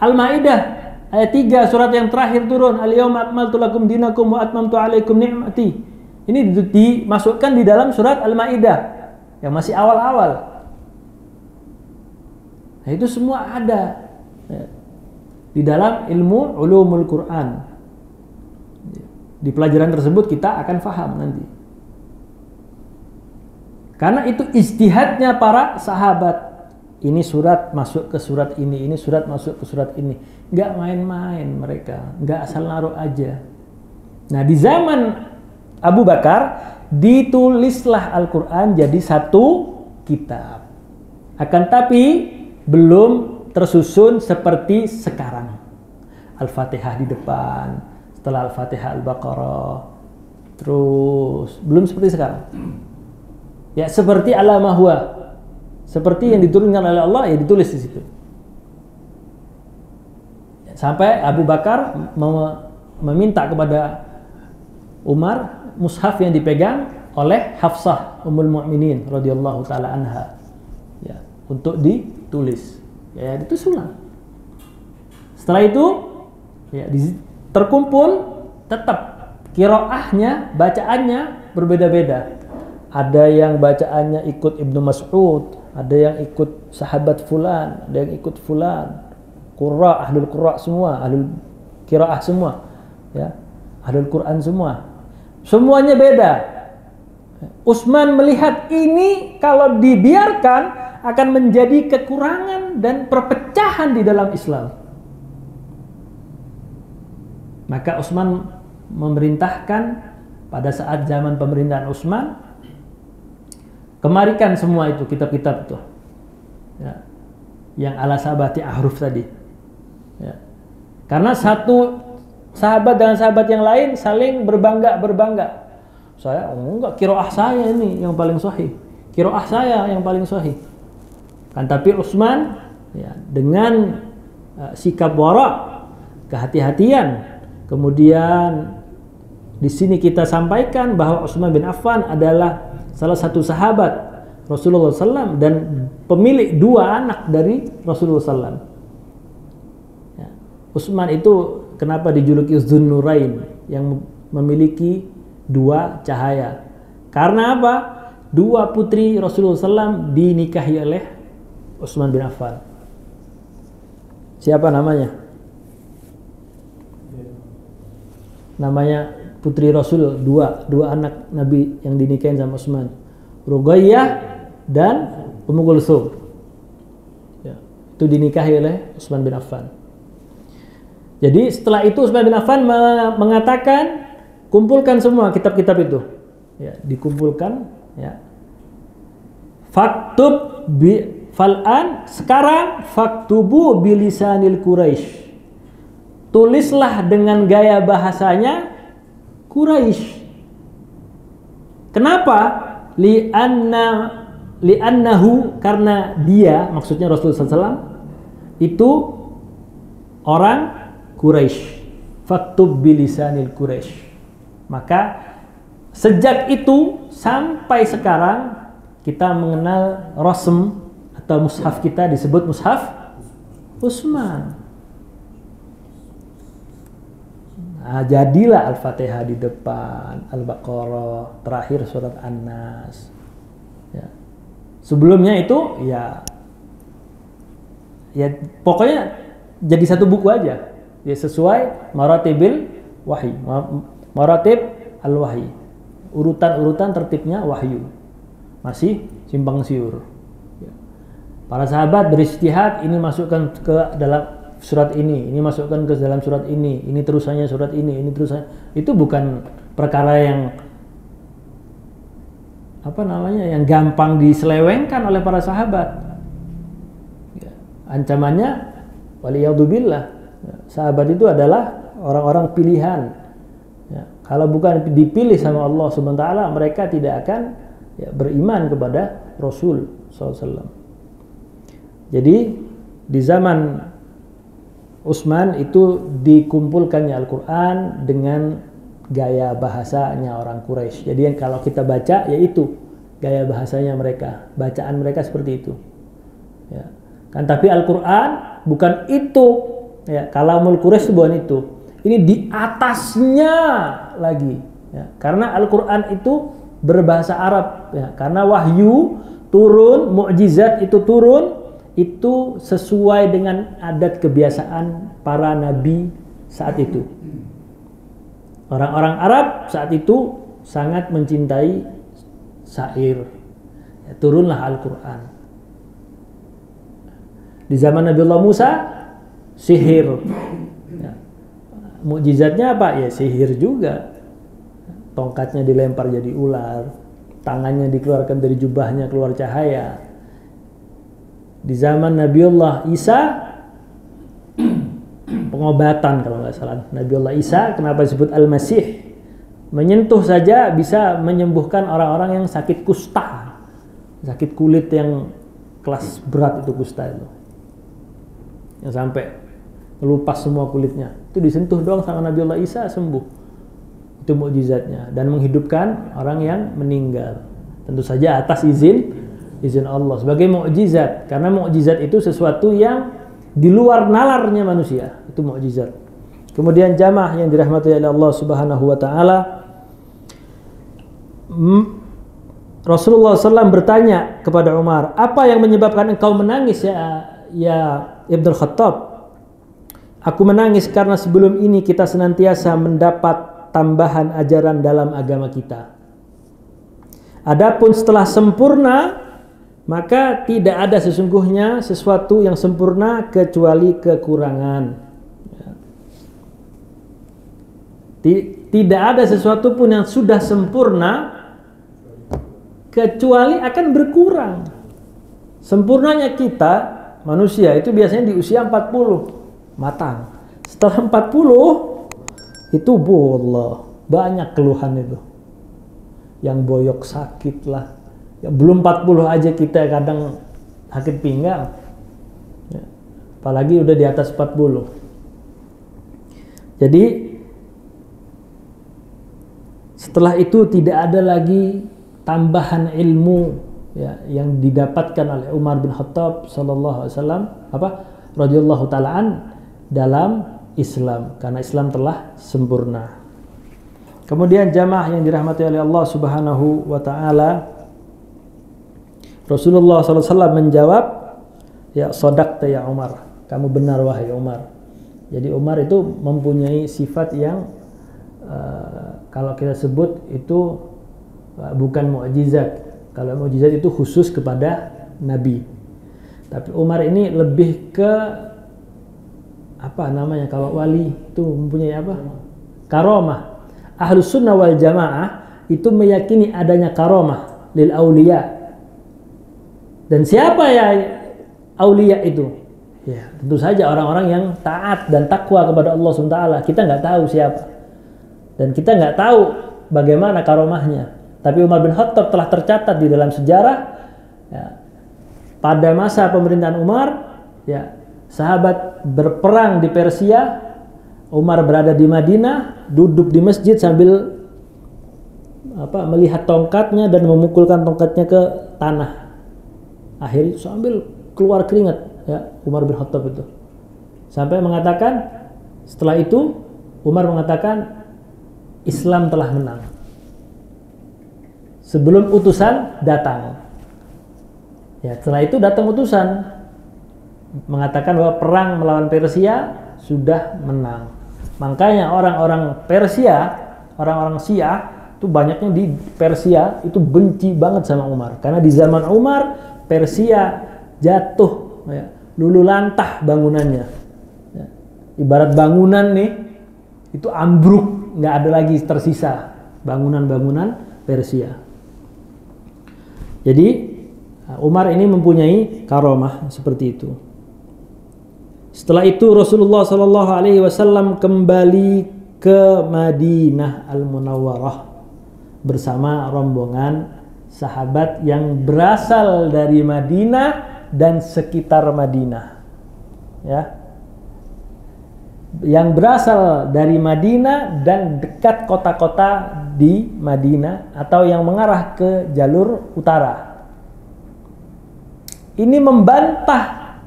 Al-Maidah ayat 3 surat yang terakhir turun, al-yauma akmaltu lakum dinakum wa atmamtu alaikum ni'mati. Ini dimasukkan di dalam surat Al-Maidah yang masih awal-awal. Nah, itu semua ada di dalam ilmu ulumul Quran. Di pelajaran tersebut kita akan faham nanti. Karena itu ijtihadnya para sahabat. Ini surat masuk ke surat ini surat masuk ke surat ini. Nggak main-main mereka, nggak asal naruh aja. Nah, di zaman Abu Bakar ditulislah Al-Quran jadi satu kitab. Akan tapi belum tersusun seperti sekarang. Al-Fatihah di depan, setelah Al-Fatihah Al-Baqarah, terus belum seperti sekarang. Ya, seperti alamah huwa, seperti yang diturunkan oleh Allah ya ditulis di situ. Sampai Abu Bakar meminta kepada Umar mushaf yang dipegang oleh Hafsah Ummul Mukminin radhiyallahu taala anha ya, untuk ditulis. Ya, itu sunnah. Setelah itu ya terkumpul, tetap qiraahnya, bacaannya berbeda-beda. Ada yang bacaannya ikut Ibnu Mas'ud, ada yang ikut sahabat fulan, ada yang ikut fulan. Qurra, ahlul qurra semua, ahlul qiraah semua, ya, ahlul Quran semua. Semuanya beda. Utsman melihat ini kalau dibiarkan akan menjadi kekurangan dan perpecahan di dalam Islam. Maka Utsman memerintahkan pada saat zaman pemerintahan Utsman, kemarikan semua itu kitab-kitab itu, ya, yang ala sabati ahruf tadi, ya. Karena satu sahabat dengan sahabat yang lain saling berbangga, saya enggak, qiraah saya ini yang paling sahih, qiraah saya yang paling sahih kan. Tapi Utsman, ya, dengan sikap wara, kehati-hatian, kemudian di sini kita sampaikan bahwa Utsman bin Affan adalah salah satu sahabat Rasulullah SAW dan pemilik 2 anak dari Rasulullah SAW. Ya. Utsman itu kenapa dijuluki Dzunnurain, yang memiliki 2 cahaya? Karena apa? 2 putri Rasulullah SAW dinikahi oleh Utsman bin Affan. Siapa namanya? Namanya putri Rasul, dua anak Nabi yang dinikahin sama Utsman, Ruqayyah dan Ummu Kulsum. Ya, itu dinikahi oleh Utsman bin Affan. Jadi setelah itu Utsman bin Affan mengatakan, kumpulkan semua kitab-kitab itu. Ya, dikumpulkan, ya. Faktub fal'an, sekarang faktubu bilisanil Quraisy. Tulislah dengan gaya bahasanya Quraisy. Kenapa? Li'annahu, karena dia, maksudnya Rasulullah SAW, itu orang Quraisy. Faktub bilisanil Quraisy. Maka sejak itu sampai sekarang kita mengenal rasm atau mushaf kita disebut mushaf Utsman. Nah, jadilah Al-Fatihah di depan, Al-Baqarah, terakhir surat An-Nas. Ya. Sebelumnya itu ya pokoknya jadi satu buku aja. Ya, sesuai maratibil wahyi, maratib al-wahyi. Urutan-urutan tertibnya wahyu. Masih simpang siur. Ya. Para sahabat beristihad, ini masukkan ke dalam surat ini masukkan ke dalam surat ini terusannya surat ini terusannya. Itu bukan perkara yang yang gampang diselewengkan oleh para sahabat. Ya. Ancamannya waliyadzubillah, ya, sahabat itu adalah orang-orang pilihan. Ya. Kalau bukan dipilih sama Allah Subhanahu wa taala, mereka tidak akan, ya, beriman kepada Rasul SAW. Jadi di zaman Utsman itu dikumpulkannya Al-Quran dengan gaya bahasanya orang Quraisy. Jadi yang kalau kita baca, yaitu gaya bahasanya mereka, bacaan mereka seperti itu. Ya. Kan tapi Al-Quran bukan itu. Ya, kalamul Quraisy bukan itu. Ini di atasnya lagi. Ya. Karena Al-Quran itu berbahasa Arab. Ya. Karena wahyu turun, mukjizat itu turun, itu sesuai dengan adat kebiasaan para nabi saat itu. Orang-orang Arab saat itu sangat mencintai syair. Ya, turunlah Al-Quran. Di zaman Nabi Allah Musa, sihir. Ya. Mukjizatnya apa? Ya sihir juga. Tongkatnya dilempar jadi ular, tangannya dikeluarkan dari jubahnya keluar cahaya. Di zaman Nabiullah Isa, pengobatan kalau nggak salah. Nabiullah Isa, kenapa disebut Al-Masih? Menyentuh saja bisa menyembuhkan orang-orang yang sakit kusta, sakit kulit yang kelas berat itu kusta itu, yang sampai melupas semua kulitnya. Itu disentuh doang sama Nabiullah Isa sembuh. Itu mukjizatnya, dan menghidupkan orang yang meninggal. Tentu saja atas izin Allah sebagai mukjizat, karena mukjizat itu sesuatu yang di luar nalarnya manusia, itu mukjizat. Kemudian jamaah yang dirahmati oleh Allah Subhanahu wa taala, Rasulullah SAW bertanya kepada Umar, apa yang menyebabkan engkau menangis ya Ibnu Khattab? Aku menangis karena sebelum ini kita senantiasa mendapat tambahan ajaran dalam agama kita. Adapun setelah sempurna, maka tidak ada sesungguhnya sesuatu yang sempurna kecuali kekurangan. tidak ada sesuatu pun yang sudah sempurna kecuali akan berkurang. Sempurnanya kita manusia itu biasanya di usia 40 matang. Setelah 40 itu wallah banyak keluhan itu. Yang boyok sakit lah. Ya, belum 40 aja kita kadang sakit pinggang. Ya, apalagi udah di atas 40. Jadi setelah itu tidak ada lagi tambahan ilmu ya, yang didapatkan oleh Umar bin Khattab sallallahu alaihi wasallam radhiyallahu taalaan dalam Islam, karena Islam telah sempurna. Kemudian jamaah yang dirahmati oleh Allah Subhanahu wa taala, Rasulullah sallallahu alaihi wasallam menjawab, ya sadaqta ya Umar, kamu benar wahai Umar. Jadi Umar itu mempunyai sifat yang kalau kita sebut itu bukan mukjizat. Kalau mukjizat itu khusus kepada Nabi. Tapi Umar ini lebih ke apa namanya, kalau wali itu mempunyai apa? Karomah. Ahlus sunnah wal jamaah itu meyakini adanya karomah lil aulia. Dan siapa ya aulia itu? Ya, tentu saja orang-orang yang taat dan takwa kepada Allah SWT. Kita nggak tahu siapa. Dan kita nggak tahu bagaimana karomahnya. Tapi Umar bin Khattab telah tercatat di dalam sejarah ya, pada masa pemerintahan Umar, ya, sahabat berperang di Persia, Umar berada di Madinah, duduk di masjid sambil melihat tongkatnya dan memukulkan tongkatnya ke tanah. Akhirnya sambil keluar keringat, ya, Umar bin Khattab itu. Sampai mengatakan, setelah itu Umar mengatakan Islam telah menang. Sebelum utusan datang. Ya, setelah itu datang utusan mengatakan bahwa perang melawan Persia sudah menang. Makanya orang-orang Persia, orang-orang Syiah itu banyaknya di Persia itu benci banget sama Umar. Karena di zaman Umar Persia jatuh, ya, luluh lantah bangunannya. Ya, ibarat bangunan nih itu ambruk, nggak ada lagi tersisa bangunan-bangunan Persia. Jadi Umar ini mempunyai karomah seperti itu. Setelah itu Rasulullah Sallallahu Alaihi Wasallam kembali ke Madinah Al-Munawwarah bersama rombongan sahabat yang berasal dari Madinah dan sekitar Madinah. Ya. Yang berasal dari Madinah dan dekat kota-kota di Madinah atau yang mengarah ke jalur utara. Ini membantah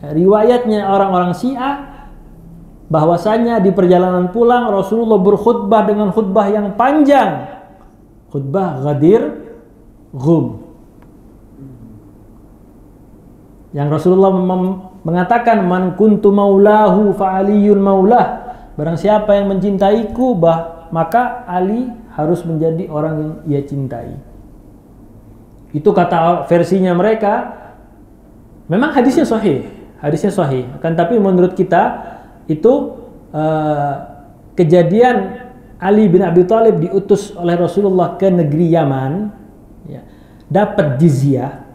riwayatnya orang-orang Syiah bahwasanya di perjalanan pulang Rasulullah berkhutbah dengan khutbah yang panjang, khutbah Ghadir Ghum, yang Rasulullah mengatakan man kuntu maulahu fa aliyun maulah, barang siapa yang mencintaiku maka Ali harus menjadi orang yang ia cintai. Itu kata versinya mereka. Memang hadisnya sahih, akan tapi menurut kita itu kejadian Ali bin Abi Thalib diutus oleh Rasulullah ke negeri Yaman, ya, dapat jizyah.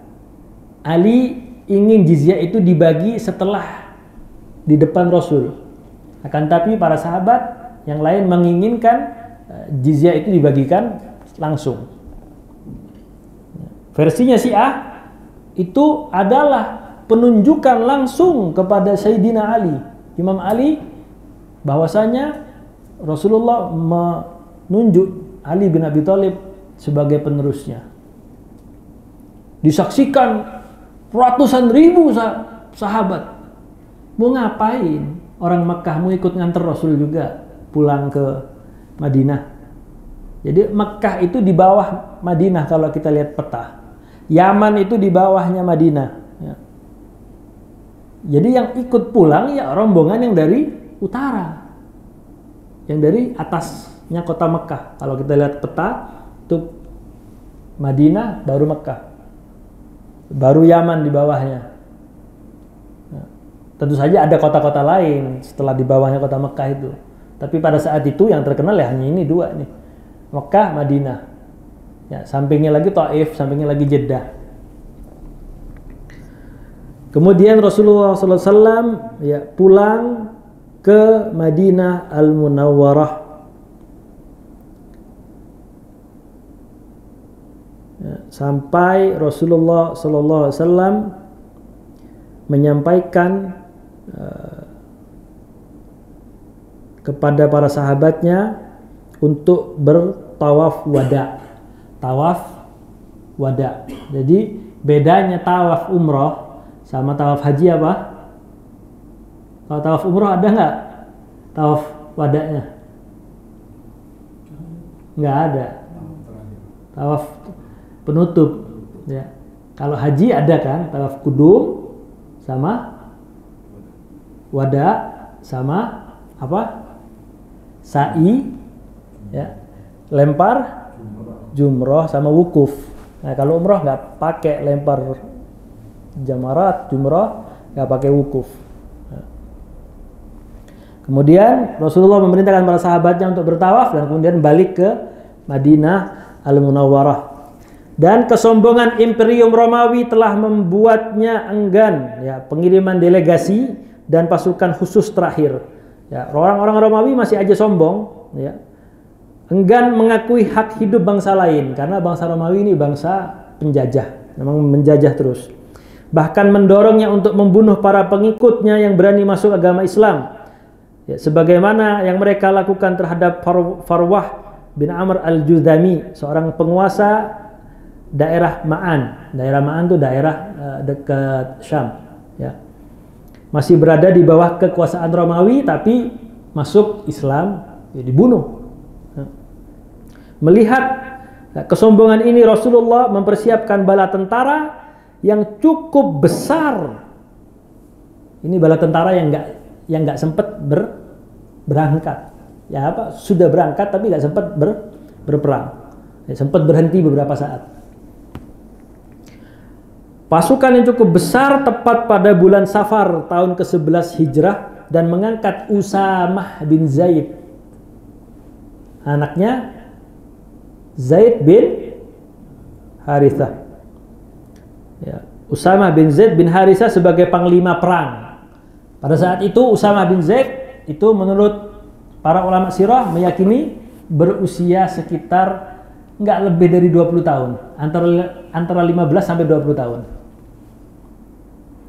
Ali ingin jizyah itu dibagi setelah di depan Rasul. Akan tapi para sahabat yang lain menginginkan jizyah itu dibagikan langsung. Versinya Syiah itu adalah penunjukan langsung kepada Sayyidina Ali, Imam Ali, bahwasanya Rasulullah menunjuk Ali bin Abi Thalib sebagai penerusnya. Disaksikan ratusan ribu sahabat. Mau ngapain? Orang Mekah mau ikut nganter Rasul juga pulang ke Madinah. Jadi Mekah itu di bawah Madinah kalau kita lihat peta. Yaman itu di bawahnya Madinah. Ya. Jadi yang ikut pulang ya rombongan yang dari utara, yang dari atasnya kota Mekah. Kalau kita lihat peta itu Madinah baru Mekah, baru Yaman di bawahnya. Nah, tentu saja ada kota-kota lain setelah di bawahnya kota Mekah itu, Tapi pada saat itu yang terkenal ya hanya ini dua nih, Mekah, Madinah. Ya, sampingnya lagi Taif, sampingnya lagi Jeddah. Kemudian Rasulullah SAW ya pulang ke Madinah Al-Munawwarah. Ya, sampai Rasulullah SAW menyampaikan kepada para sahabatnya untuk bertawaf wada. Tawaf wada. Jadi bedanya tawaf umroh sama tawaf haji apa? Kalau tawaf umroh ada nggak tawaf wadanya? Nggak ada. Tawaf penutup. Ya. Kalau haji ada kan tawaf kudum sama wada sama apa? Sa'i, ya, lempar jumroh sama wukuf. Nah kalau umroh nggak pakai lempar jamarat, jumroh nggak pakai wukuf. Nah. Kemudian Rasulullah memerintahkan para sahabatnya untuk bertawaf dan kemudian balik ke Madinah Al-Munawwarah. Dan kesombongan Imperium Romawi telah membuatnya enggan ya pengiriman delegasi dan pasukan khusus terakhir. Ya, orang-orang Romawi masih aja sombong, ya, enggan mengakui hak hidup bangsa lain karena bangsa Romawi ini bangsa penjajah, memang menjajah terus. Bahkan mendorongnya untuk membunuh para pengikutnya yang berani masuk agama Islam. Ya, sebagaimana yang mereka lakukan terhadap Farwah bin Amr al-Judhami, seorang penguasa daerah Ma'an. Daerah Ma'an itu daerah dekat Syam, ya. Masih berada di bawah kekuasaan Romawi tapi masuk Islam, ya dibunuh. Melihat kesombongan ini Rasulullah mempersiapkan bala tentara yang cukup besar. Ini bala tentara yang nggak sempat berangkat. Ya apa? Sudah berangkat tapi nggak sempat berperang. Ya, sempat berhenti beberapa saat. Pasukan yang cukup besar tepat pada bulan Safar tahun ke-11 Hijrah dan mengangkat Usamah bin Zaid, anaknya Zaid bin Harithah. Ya, Usamah bin Zaid bin Harithah sebagai panglima perang. Pada saat itu Usamah bin Zaid itu menurut para ulama sirah meyakini berusia sekitar nggak lebih dari 20 tahun, antara 15 sampai 20 tahun.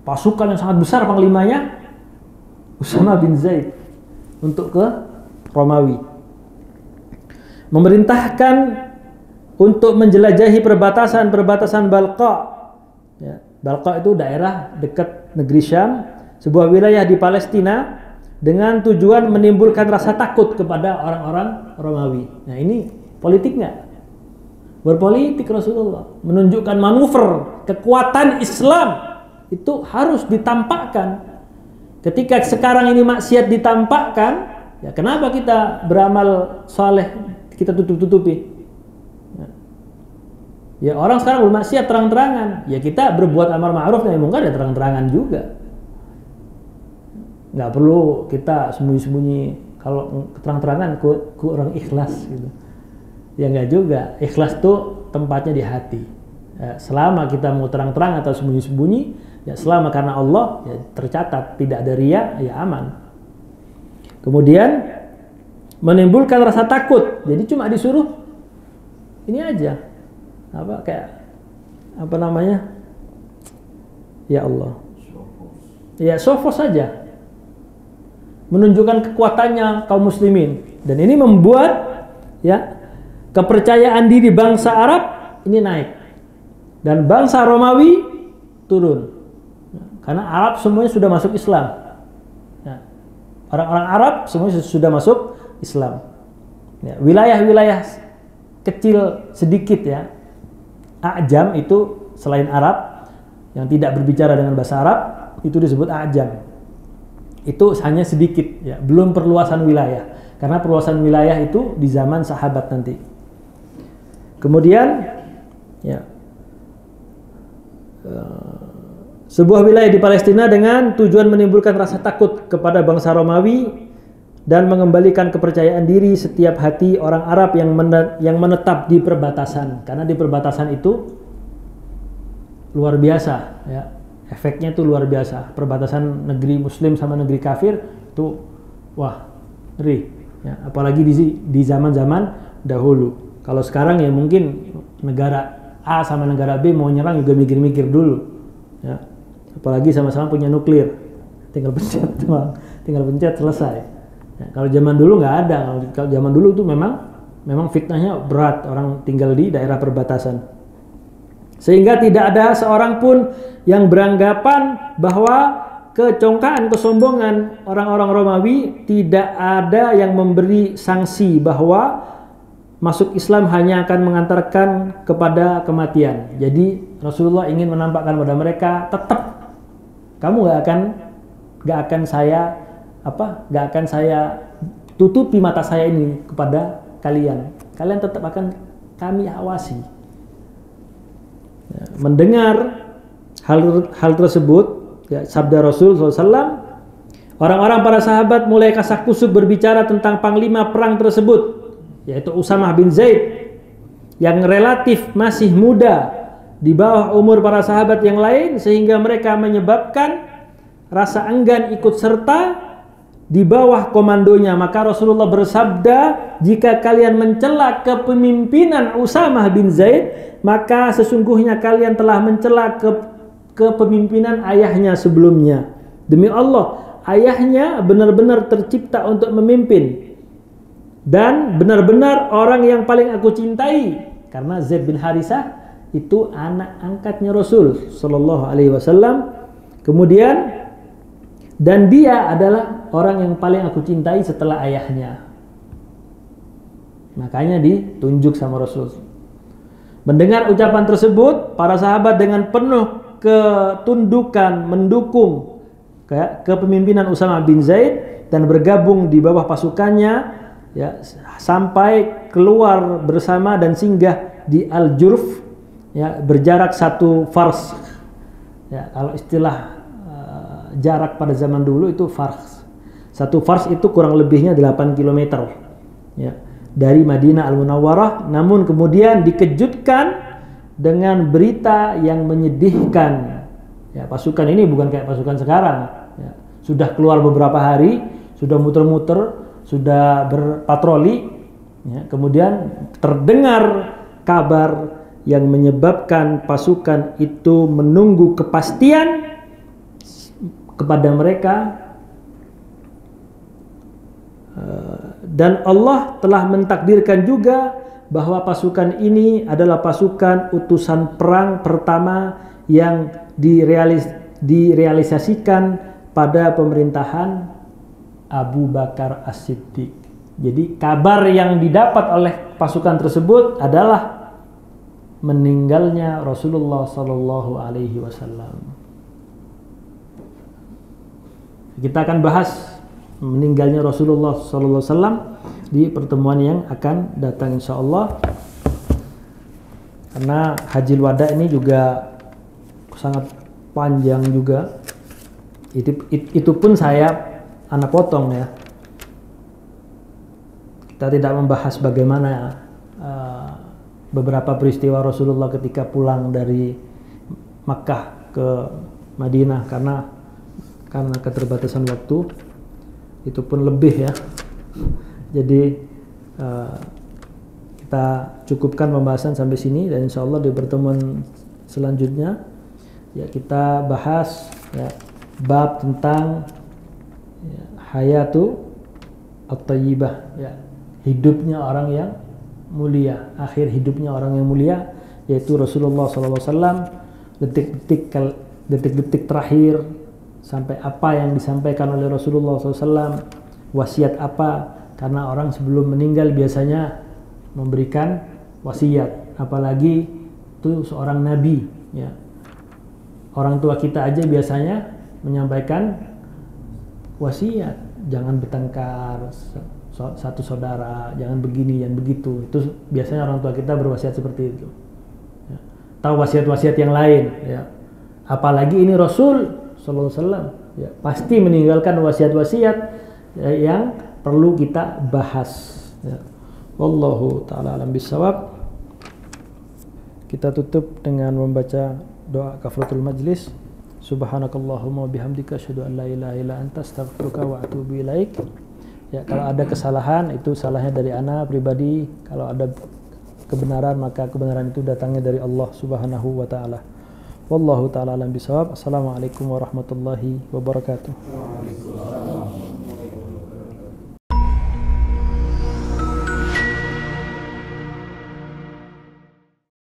Pasukan yang sangat besar panglimanya Usamah bin Zaid untuk ke Romawi. Memerintahkan untuk menjelajahi perbatasan Balqa. Ya, Balqa itu daerah dekat negeri Syam, sebuah wilayah di Palestina dengan tujuan menimbulkan rasa takut kepada orang-orang Romawi. Nah ini politik nggak? Berpolitik Rasulullah, menunjukkan manuver kekuatan Islam itu harus ditampakkan. Ketika sekarang ini maksiat ditampakkan, ya kenapa kita beramal saleh kita tutup-tutupi? Ya orang sekarang bermaksiat terang-terangan, ya kita berbuat amar ma'ruf nahi munkar ya terang-terangan juga. Nggak perlu kita sembunyi-sembunyi. Kalau terang-terangan kurang ikhlas gitu. Ya nggak juga. Ikhlas tuh tempatnya di hati. Ya, selama kita mau terang-terang atau sembunyi-sembunyi, ya selama karena Allah ya tercatat tidak ada riya, ya aman. Kemudian menimbulkan rasa takut. Jadi cuma disuruh ini aja. Apa namanya? Ya Allah. Ya sofos saja. Menunjukkan kekuatannya kaum muslimin. Dan ini membuat ya kepercayaan diri bangsa Arab ini naik. Dan bangsa Romawi turun. Karena Arab semuanya sudah masuk Islam. Ya. Orang-orang Arab semuanya sudah masuk Islam. Ya. Wilayah-wilayah kecil sedikit ya. A'jam itu selain Arab yang tidak berbicara dengan bahasa Arab itu disebut A'jam. Itu hanya sedikit ya, belum perluasan wilayah. Karena perluasan wilayah itu di zaman sahabat nanti. Kemudian ya sebuah wilayah di Palestina dengan tujuan menimbulkan rasa takut kepada bangsa Romawi dan mengembalikan kepercayaan diri setiap hati orang Arab yang menetap di perbatasan, karena di perbatasan itu luar biasa ya, efeknya itu luar biasa. Perbatasan negeri muslim sama negeri kafir itu wah ngeri ya, apalagi di zaman-zaman dahulu. Kalau sekarang ya mungkin negara A sama negara B mau nyerang juga mikir-mikir dulu ya, apalagi sama-sama punya nuklir, tinggal pencet selesai. Ya, kalau zaman dulu nggak ada. Kalau zaman dulu itu memang fitnahnya berat, orang tinggal di daerah perbatasan. Sehingga tidak ada seorang pun yang beranggapan bahwa kecongkaan, kesombongan orang-orang Romawi, tidak ada yang memberi sanksi bahwa masuk Islam hanya akan mengantarkan kepada kematian. Jadi Rasulullah ingin menampakkan pada mereka, tetap kamu nggak akan saya tutupi mata saya ini kepada kalian. Kalian tetap akan kami awasi. Ya, mendengar hal tersebut, ya, sabda Rasul SAW, orang-orang para sahabat mulai kasak kusuk berbicara tentang panglima perang tersebut, yaitu Usamah bin Zaid, yang relatif masih muda di bawah umur para sahabat yang lain, sehingga mereka menyebabkan rasa enggan ikut serta di bawah komandonya. Maka Rasulullah bersabda, jika kalian mencela kepemimpinan Usamah bin Zaid, maka sesungguhnya kalian telah mencela kepemimpinan ayahnya sebelumnya. Demi Allah, ayahnya benar-benar tercipta untuk memimpin dan benar-benar orang yang paling aku cintai, karena Zaid bin Harisah itu anak angkatnya Rasul sallallahu alaihi wasallam. Kemudian, dan dia adalah orang yang paling aku cintai setelah ayahnya. Makanya ditunjuk sama Rasul. Mendengar ucapan tersebut, para sahabat dengan penuh ketundukan mendukung kepemimpinan Usamah bin Zaid dan bergabung di bawah pasukannya, ya, sampai keluar bersama dan singgah di Al-Jurf, ya, berjarak 1 fars. Ya, kalau istilah jarak pada zaman dulu itu fars. 1 fars itu kurang lebihnya 8 km. Ya, dari Madinah Al-Munawwarah, namun kemudian dikejutkan dengan berita yang menyedihkan. Ya, pasukan ini bukan kayak pasukan sekarang. Ya, sudah keluar beberapa hari, sudah muter-muter, sudah berpatroli. Ya, kemudian terdengar kabar yang menyebabkan pasukan itu menunggu kepastian kepada mereka, dan Allah telah mentakdirkan juga bahwa pasukan ini adalah pasukan utusan perang pertama yang direalisasikan pada pemerintahan Abu Bakar As-Siddiq. Jadi kabar yang didapat oleh pasukan tersebut adalah meninggalnya Rasulullah Sallallahu Alaihi Wasallam. Kita akan bahas meninggalnya Rasulullah Sallallahu Alaihi Wasallam di pertemuan yang akan datang insya Allah. Karena Hajjil Wada ini juga sangat panjang juga. Itu pun saya anak potong ya. Kita tidak membahas bagaimana beberapa peristiwa Rasulullah ketika pulang dari Makkah ke Madinah, karena keterbatasan waktu. Itu pun lebih ya. Jadi kita cukupkan pembahasan sampai sini, dan insya Allah di pertemuan selanjutnya ya kita bahas ya, bab tentang ya, hayatu at-tayyibah, ya, hidupnya orang yang mulia, akhir hidupnya orang yang mulia, yaitu Rasulullah SAW. Detik-detik terakhir, sampai apa yang disampaikan oleh Rasulullah SAW, wasiat apa, karena orang sebelum meninggal biasanya memberikan wasiat, apalagi itu seorang nabi ya. Orang tua kita aja biasanya menyampaikan wasiat, jangan bertengkar satu saudara, jangan begini, jangan begitu. Itu biasanya orang tua kita berwasiat seperti itu ya. Tahu wasiat-wasiat yang lain ya. Apalagi ini Rasul Sallallahu Alaihi Wasallam ya, pasti meninggalkan wasiat-wasiat ya, yang perlu kita bahas. Ya. Wallahu ta'ala alam bisawab. Kita tutup dengan membaca doa kafaratul majlis. Subhanakallahumma bihamdika asyhadu an la ilaha illa anta astaghfiruka wa atubu ilaik. Ya, kalau ada kesalahan itu salahnya dari ana pribadi. Kalau ada kebenaran maka kebenaran itu datangnya dari Allah Subhanahu wa taala. Wallahu taala alam bisawab. Assalamualaikum warahmatullahi wabarakatuh.